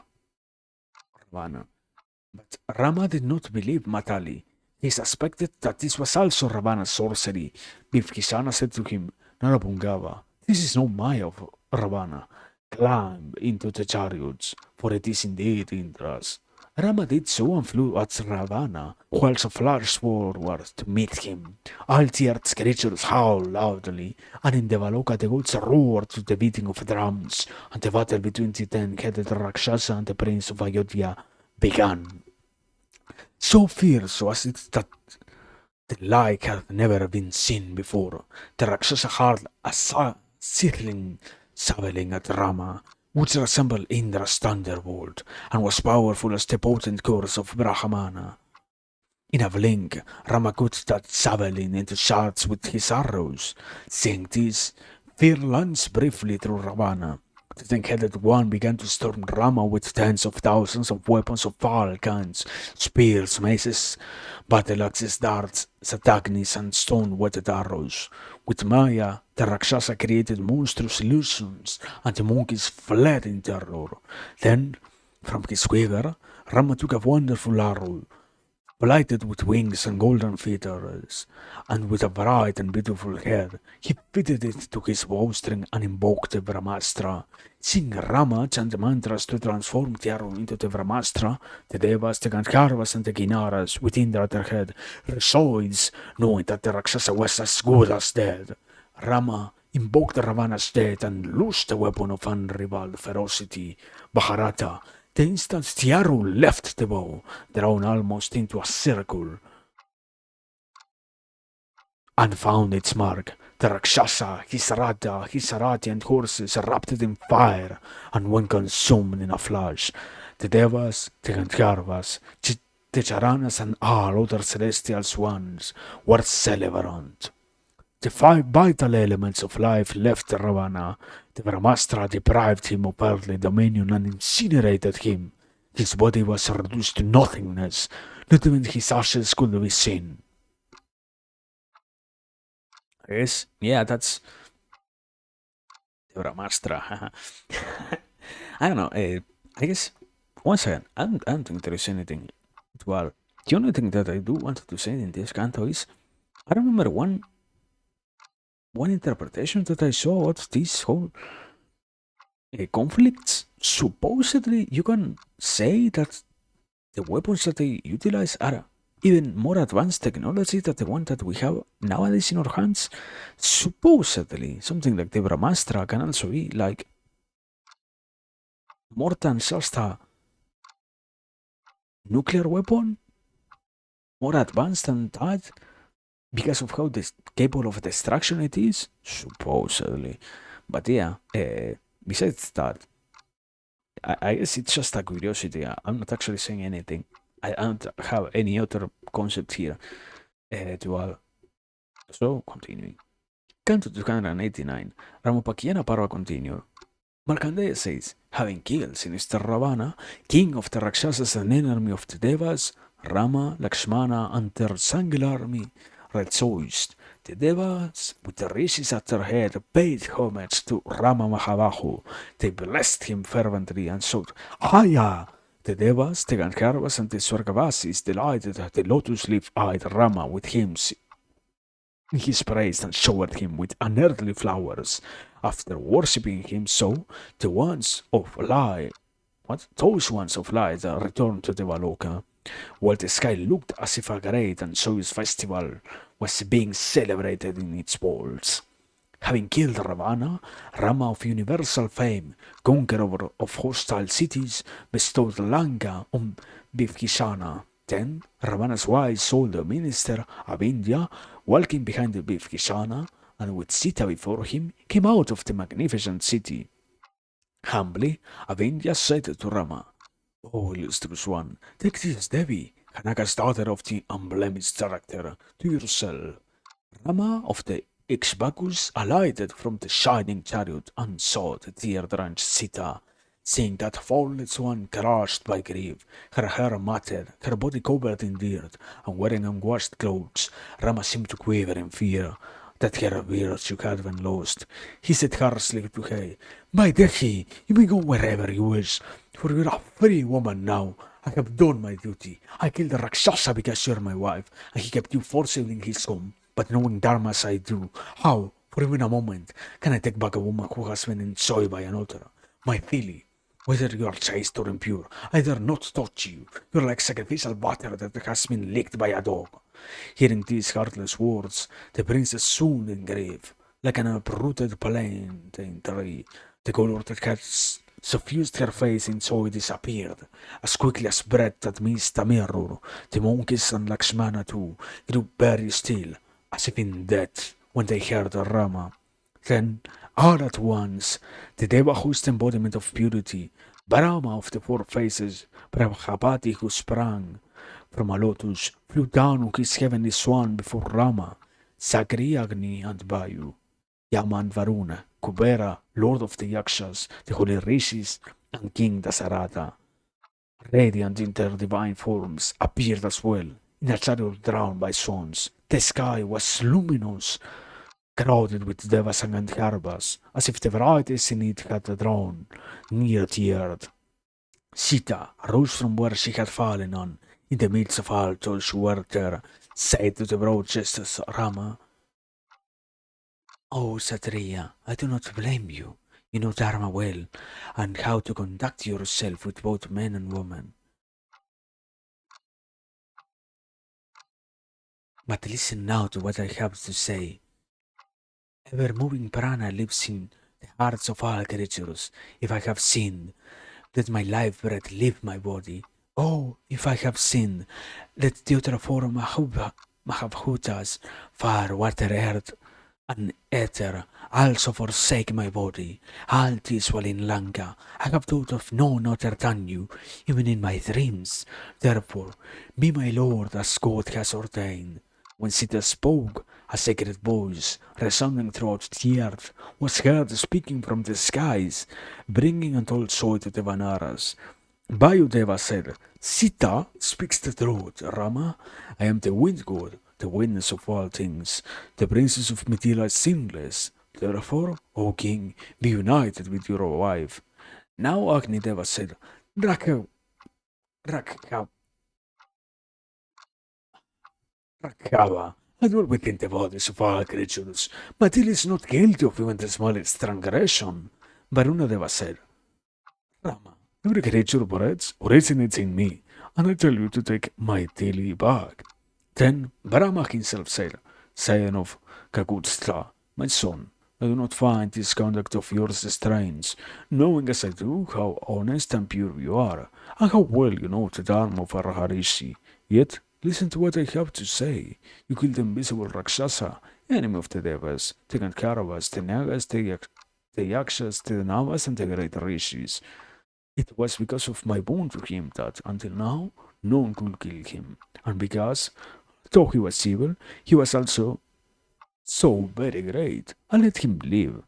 B: But Rama did not believe Matali. He suspected that this was also Ravana's sorcery. Bifkisana said to him, Narabungava, this is no Maya of Ravana. Climb into the chariots, for it is indeed Indra's. Rama did so and flew at Ravana, who also flashed forward to meet him. All the earth's creatures howled loudly, and in Devaloka the gods roared to the beating of drums, and the battle between the ten-headed Rakshasa and the prince of Ayodhya began. So fierce was it that the like had never been seen before. The Rakshasa hurled a sizzling javelin at Rama, which resembled Indra's thunderbolt, and was powerful as the potent curse of Brahmana. In a blink, Rama cut that javelin into shards with his arrows. Seeing this, fear lunged briefly through Ravana. The ten-headed one began to storm Rama with tens of thousands of weapons of all kinds, spears, maces, battle axes, darts, satagnis, and stone-whetted arrows. With Maya, the Rakshasa created monstrous illusions, and the monkeys fled in terror. Then, from his quiver, Rama took a wonderful arrow, blighted with wings and golden feathers, and with a bright and beautiful head. He fitted it to his bowstring and invoked the Brahmastra. Seeing Rama chant mantras to transform the arrow into the Brahmastra, the Devas, the Gandharvas, and the Kinaras, with Indra at their head, rejoiced, knowing that the Rakshasa was as good as dead. Rama invoked Ravana's death and loosed the weapon of unrivaled ferocity, Mahabharata. The instant the arrow left the bow, drawn almost into a circle, and found its mark, the Rakshasa, his Rata, his Sarati, and horses erupted in fire and were consumed in a flash. The Devas, the Gandharvas, the Charanas, and all other celestial ones were celebrant. The five vital elements of life left Ravana. The Brahmastra deprived him of earthly dominion and incinerated him. His body was reduced to nothingness. Not even his ashes could be seen. Yes, yeah, that's the Brahmastra. I don't know. I guess once again, I don't think there is anything to add. The only thing that I do want to say in this canto is I remember one interpretation that I saw of this whole conflicts. Supposedly, you can say that the weapons that they utilize are even more advanced technology than the one that we have nowadays in our hands. Supposedly, something like the Brahmastra can also be like more than just a nuclear weapon, more advanced than that because of how capable of destruction it is, supposedly. But yeah, besides that, I guess it's just a curiosity. I'm not actually saying anything. I don't have any other concept here to add. So, continuing. Canto 289. Ramapakyana Parva continue. Markandeya says, having killed sinister Ravana, king of the Rakshasas and enemy of the Devas, Rama, Lakshmana, and their single army rejoiced. The Devas, with the rishis at their head, paid homage to Rama Mahabahu. They blessed him fervently and shouted, Haya! The Devas, the Gandharvas, and the Swargavasis delighted at the lotus leaf-eyed Rama with hymns He praised and showered him with unearthly flowers. After worshipping him so, the ones of light, those ones of light returned to Devaloka, while the sky looked as if a great and joyous festival was being celebrated in its walls. Having killed Ravana, Rama of universal fame, conqueror of hostile cities, bestowed Lanka on Bhishana. Then Ravana's wife saw the minister of India walking behind the Bhishana, and with Sita before him, came out of the magnificent city. Humbly, Avindhya said to Rama, "O illustrious one, take this Devi, Kanaka's daughter of the unblemished character, to yourself." Rama of the Ikshbakus alighted from the shining chariot and saw the tear-drenched Sita. Seeing that faultless one crushed by grief, her hair matted, her body covered in dirt, and wearing unwashed clothes, Rama seemed to quiver in fear that her virtue had been lost. He said harshly to her, "My Dehi, you may go wherever you wish, for you're a free woman now. I have done my duty. I killed the Rakshasa because you're my wife, and he kept you forcibly in his home. But knowing Dharma as I do, how, for even a moment, can I take back a woman who has been enjoyed by another? My Thili, whether you are chaste or impure, I dare not touch you. You're like sacrificial butter that has been licked by a dog." Hearing these heartless words, the princess swooned in grief, like an uprooted plantain tree. The color that had suffused her face in joy disappeared. As quickly as breath that missed a mirror, the monkeys and Lakshmana too grew very still, as if in death, when they heard Rama. Then, all at once, the Deva whose embodiment of purity, Brahma of the four faces, Prabhapati who sprang from a lotus, flew down on his heavenly swan before Rama, Sakri, Agni, and Vayu, Yama and Varuna, Kubera, lord of the Yakshas, the holy rishis, and King Dasarata. Radiant in their divine forms, appeared as well, in a chariot drawn by swans. The sky was luminous, crowded with devas and gandharvas, as if the varieties in it had drawn near the earth. Sita rose from where she had fallen on, in the midst of all those who were there, said to the broad-chested Rama, "O Satriya, I do not blame you. You know Dharma well, and how to conduct yourself with both men and women. But listen now to what I have to say. Ever-moving prana lives in the hearts of all creatures. If I have sinned, let my life breath leave my body. Oh, if I have sinned, let the other four Mahabhutas, fire, water, earth, and ether, also forsake my body. All this while in Lanka, I have thought of none other than you, even in my dreams. Therefore, be my lord as God has ordained." When Sita spoke, a sacred voice, resounding throughout the earth, was heard speaking from the skies, bringing untold joy to the Vanaras. Vayudeva said, "Sita speaks the truth, Rama. I am the wind god, the witness of all things. The princess of Mithila is sinless. Therefore, O king, be united with your wife." Now Agni Deva said, "Rakha, Rakha, Rakhava, I dwell within the bodies of all creatures. Matil is not guilty of even the smallest transgression." Varuna Deva said, "Rama, every creature breathes originates in me, and I tell you to take my daily back." Then Brahma himself said, "Son of Kakutstra, my son, I do not find this conduct of yours strange, knowing as I do how honest and pure you are, and how well you know the Dharma of Arharishi. Yet, listen to what I have to say. You killed the invisible Rakshasa, enemy of the Devas, the Gandharvas, the Nagas, the Yakshas, the Navas, and the great Rishis. It was because of my bond to him that, until now, no one could kill him. And because, though he was evil, he was also so very great. I let him live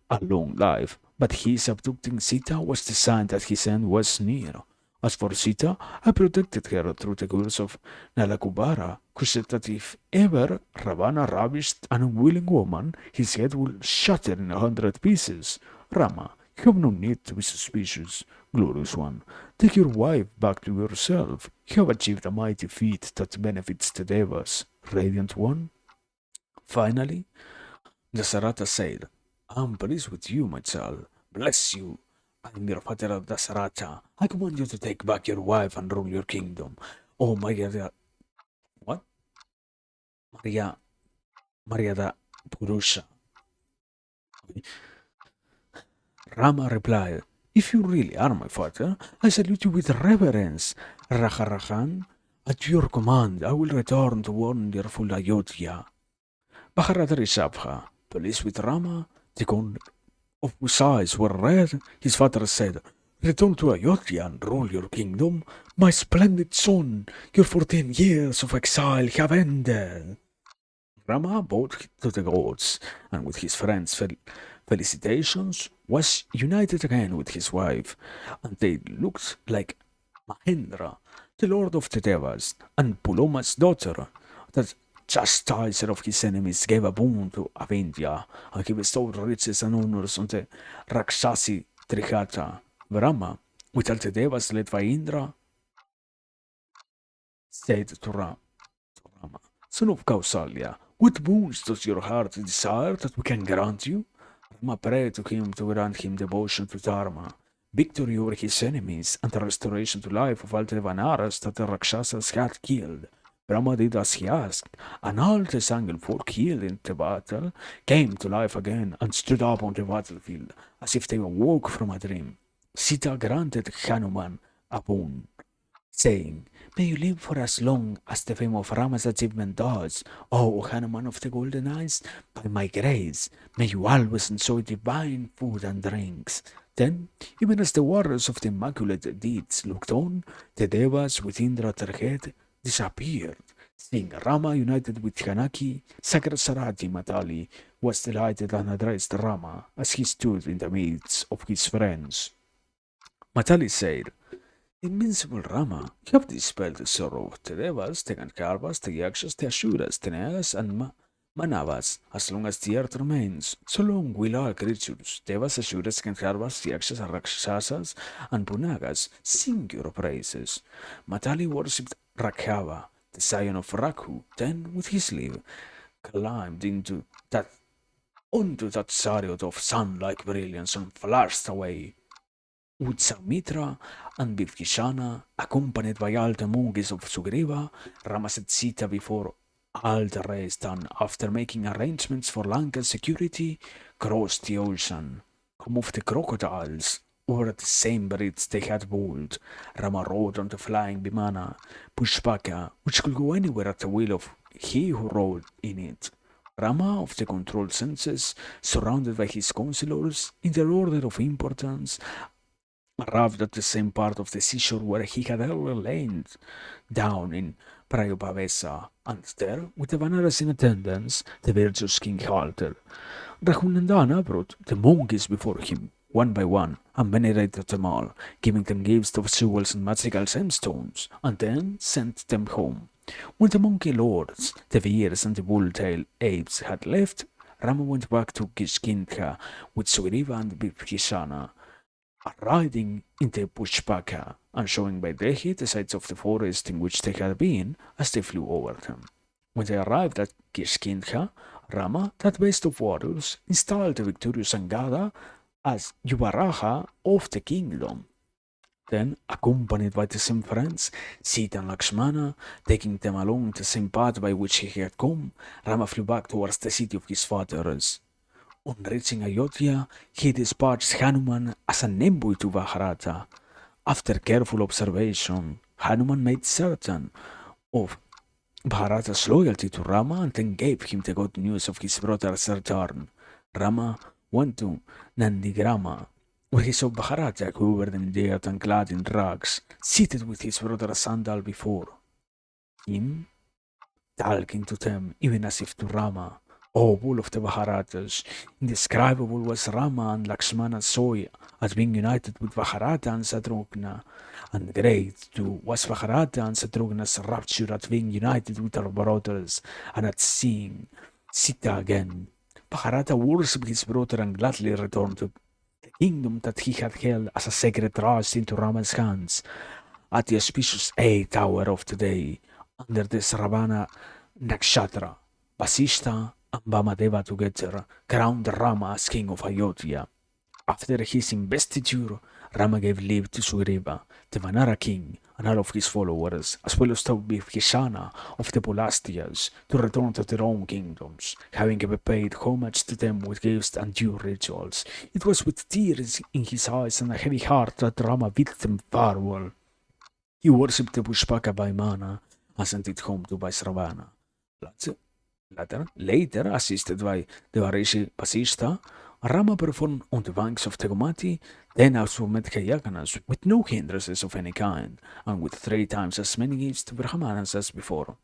B: a long life, but his abducting Sita was the sign that his end was near. As for Sita, I protected her through the curse of Nalakubara, who said that if ever Ravana ravished an unwilling woman, his head would shatter in 100 pieces. Rama, you have no need to be suspicious, glorious one. Take your wife back to yourself. You have achieved a mighty feat that benefits the Devas, radiant one.
A: Finally, Dasarata said, I'm pleased with you, my child. Bless you. I'm your father Dasarata. I command you to take back your wife and rule your kingdom. Oh, Maria, what? Maria, Maria da Purusha. Rama replied, If you really are my father, I salute you with reverence. Rajan, at your command, I will return to wonderful Ayodhya. Bharata Rishabha, pleased with Rama, the corner of whose eyes were red, his father said, Return to Ayodhya and rule your kingdom. My splendid son, your 14 years of exile have ended. Rama bowed to the gods, and with his friends' felicitations, was united again with his wife, and they looked like Mahendra, the lord of the Devas, and Puloma's daughter, the chastiser of his enemies, gave a boon to Avindya, and he bestowed riches and honors on the Rakshasi Trihata. Rama, with all the Devas led by Indra, said to Rama, Son of Kausalya, what boons does your heart desire that we can grant you? Rama prayed to him to grant him devotion to Dharma, victory over his enemies, and the restoration to life of all the Vanaras that the Rakshasas had killed. Rama did as he asked, and all the Sangalfor killed in the battle came to life again and stood up on the battlefield as if they awoke from a dream. Sita granted Hanuman a boon, saying, May you live for as long as the fame of Rama's achievement does, O Hanuman of the golden eyes, by my grace, may you always enjoy divine food and drinks. Then, even as the warriors of the immaculate deeds looked on, the devas with Indra at their head disappeared. Seeing Rama united with Janaki, Sagrasarati Matali was delighted and addressed Rama as he stood in the midst of his friends. Matali said, Invincible Rama, you have dispelled the sorrow of the Devas, the Gandharvas, the Yakshas, the Asuras, the Nagas, and Manavas. As long as the earth remains, so long will all creatures, Devas, Asuras, Gandharvas, Yakshas, Rakshasas, and Punagas, sing your praises. Matali worshipped Raghava, the scion of Raghu, then, with his leave, climbed that onto that chariot of sun-like brilliance and flashed away. Utsamitra and Vibhishana, accompanied by all the monkeys of Sugriva, Rama set Sita before all the rest, and after making arrangements for Lanka's security, crossed the ocean. Come of the crocodiles, over the same bridge they had built. Rama rode on the flying Vimana, Pushpaka, which could go anywhere at the will of he who rode in it. Rama, of the controlled senses, surrounded by his counselors, in their order of importance, arrived at the same part of the seashore where he had earlier lain down in Prayopavesa, and there, with the Vanaras in attendance, the virtuous king halted. Raghunandana brought the monkeys before him, one by one, and venerated them all, giving them gifts of jewels and magical gemstones, and then sent them home. When the monkey lords, the Veers, and the bull-tailed apes had left, Rama went back to Kishkindha with Sugriva and Vibhishana, riding in the Pushpaka and showing by Dehi the sights of the forest in which they had been as they flew over them. When they arrived at Kishkindha, Rama, that best of warriors, installed the victorious Angada as Yuvaraja of the kingdom. Then, accompanied by the same friends, Sita and Lakshmana, taking them along the same path by which he had come, Rama flew back towards the city of his fathers. On reaching Ayodhya, he dispatched Hanuman as an envoy to Bharata. After careful observation, Hanuman made certain of Bharata's loyalty to Rama and then gave him the good news of his brother's return. Rama went to Nandigrama, where he saw Bharata covered in dirt and clad in rags, seated with his brother Sandal before him, talking to them even as if to Rama. O bull of the Bharatas, indescribable was Rama and Lakshmana's joy at being united with Bharata and Satrugna, and great too was Bharata and Satrugna's rapture at being united with their brothers and at seeing Sita again. Bharata worshipped his brother and gladly returned to the kingdom that he had held as a sacred trust into Rama's hands at the auspicious 8th hour of the day, under the Sravana Nakshatra. Vasishta
B: and Vamadeva together crowned Rama as king of Ayodhya. After his investiture, Rama gave leave to Sugriva, the Vanara king, and all of his followers, as well as to Vibhishana of the Pulastias, to return to their own kingdoms, having ever paid homage to them with gifts and due rituals. It was with tears in his eyes and a heavy heart that Rama bid them farewell. He worshipped the Pushpaka Vaimana and sent it home to Vaisravana. Later, assisted by the Varishi Vasishta, Rama performed on the banks of the Gomati, then also met Yaganas with no hindrances of any kind, and with 3 times as many gifts to Brahmanas as before.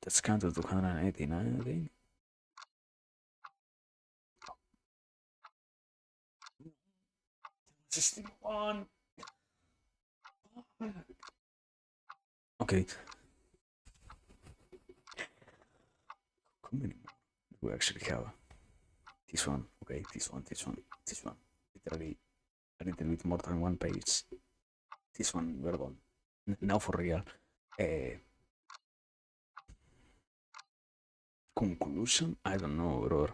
B: That's Canto 289, I think. Just one. Okay. How many more do we actually have? This one, okay, this one. Literally a little bit more than 1 page. This one, we're done. Now for real. Uh, Conclusion? I don't know, bro.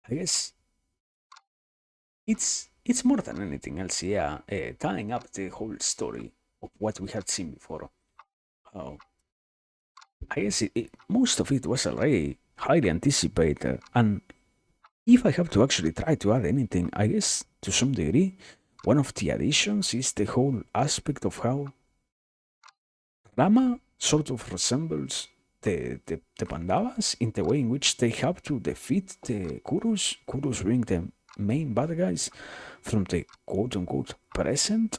B: I guess it's more than anything else, yeah. Tying up the whole story of what we had seen before. Oh, I guess most of it was already highly anticipated, and if I have to actually try to add anything, I guess to some degree, one of the additions is the whole aspect of how Rama sort of resembles the Pandavas in the way in which they have to defeat the Kurus, Kurus being the main bad guys from the quote unquote present.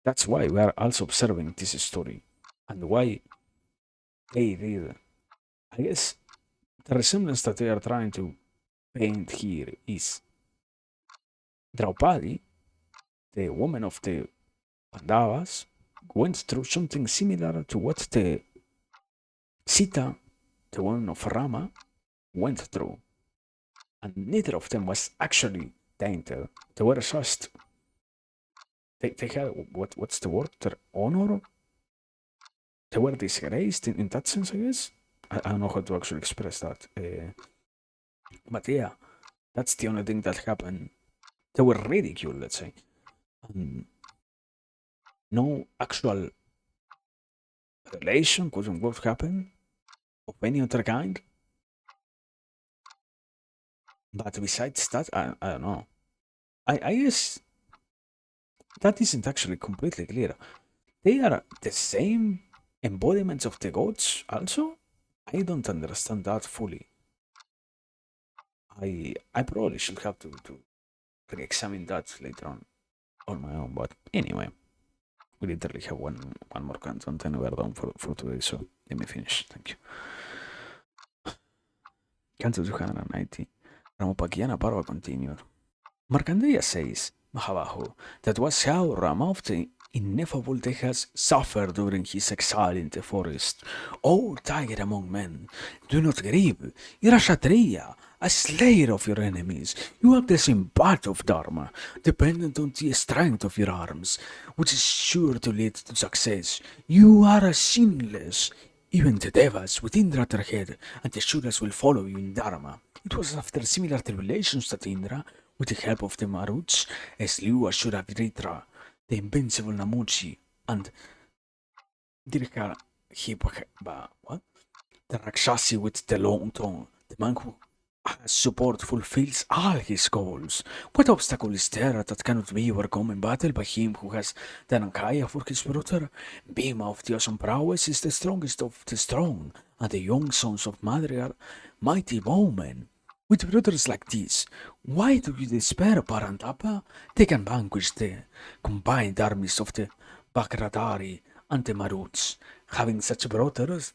B: That's why we are also observing this story and why they did. I guess the resemblance that they are trying to paint here is Draupadi, the woman of the Pandavas, went through something similar to what the Sita, the woman of Rama, went through. And neither of them was actually tainted. They were just they had what's the word? Their honor. They were disgraced in that sense, I guess. I don't know how to actually express that. But yeah, that's the only thing that happened. They were ridiculed, let's say. And no actual relation, quote unquote, happened of any other kind. But besides that, I don't know. I guess that isn't actually completely clear. They are the same embodiments of the gods, also? I don't understand that fully. I probably should have to re-examine that later on my own, but anyway, we literally have one more content and we're done for today, so let me finish. Thank you. Canto 290. Ramapakyana Parva continued. Markandeya says, Mahabahu, that was how Rama of the ineffable Tejas suffered during his exile in the forest. O tiger among men, do not grieve. You are a Kshatriya, a slayer of your enemies. You have the same path of Dharma, dependent on the strength of your arms, which is sure to lead to success. You are a sinless. Even the Devas with Indra at their head and the Shuras will follow you in Dharma. It was after similar tribulations that Indra, with the help of the Maruts, slew Ashura the invincible Namuchi, and Dirka what? The Rakshasi with the long tongue, the man who has support fulfills all his goals. What obstacle is there that cannot be overcome in battle by him who has the Nankaya for his brother? Bhima of the awesome prowess is the strongest of the strong, and the young sons of Madri are mighty bowmen. With brothers like this, why do you despair, Parantapa? They can vanquish the combined armies of the Bakradari and the Maruts. Having such brothers,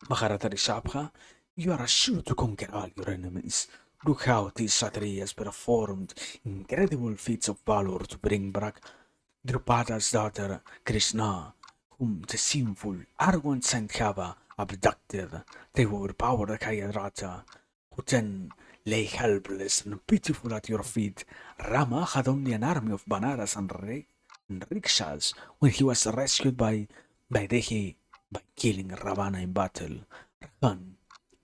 B: Maharata Rishabha, you are sure to conquer all your enemies. Look how these Kshatriyas performed incredible feats of valor to bring back Drupada's daughter Krishna, whom the sinful, arrogant Sandhava abducted. They overpowered Kayadratha, who then lay helpless and pitiful at your feet. Rama had only an army of bananas and rickshaws when he was rescued by
A: by by killing Ravana in battle. Rahan,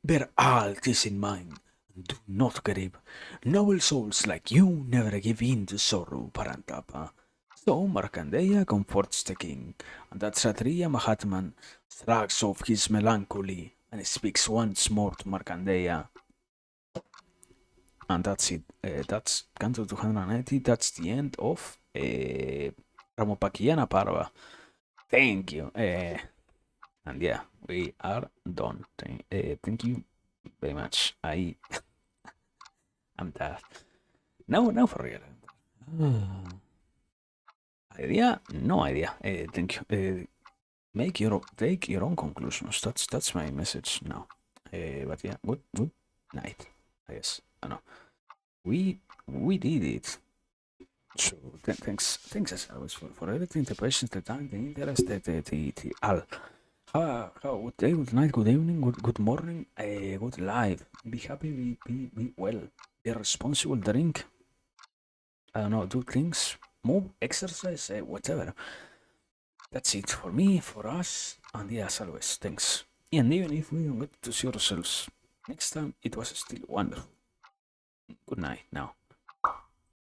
A: bear all this in mind, and do not grieve. Noble souls like you never give in to sorrow, Parantapa. So Markandeya comforts the king, and that Kshatriya Mahatman shrugs off his melancholy and speaks once more to Markandeya. And that's it. That's Canto 290. That's the end of Ramopakiyana Parva. Thank you. And yeah, we are done. Thank you very much. I'm that. Now for real. Idea? No idea. Thank you. Take your own conclusions. That's my message now. But yeah, good night. I guess. I know. We did it. So thanks as always for everything, the patience, the time, the interest, the all. How good day, good night, good evening, good morning, good life. Be happy, be well, be responsible, drink. I don't know, do things, move, exercise, whatever. That's it for me, for us, and yeah, as always, thanks. And even if we don't get to see ourselves next time, it was still wonderful. Good night now.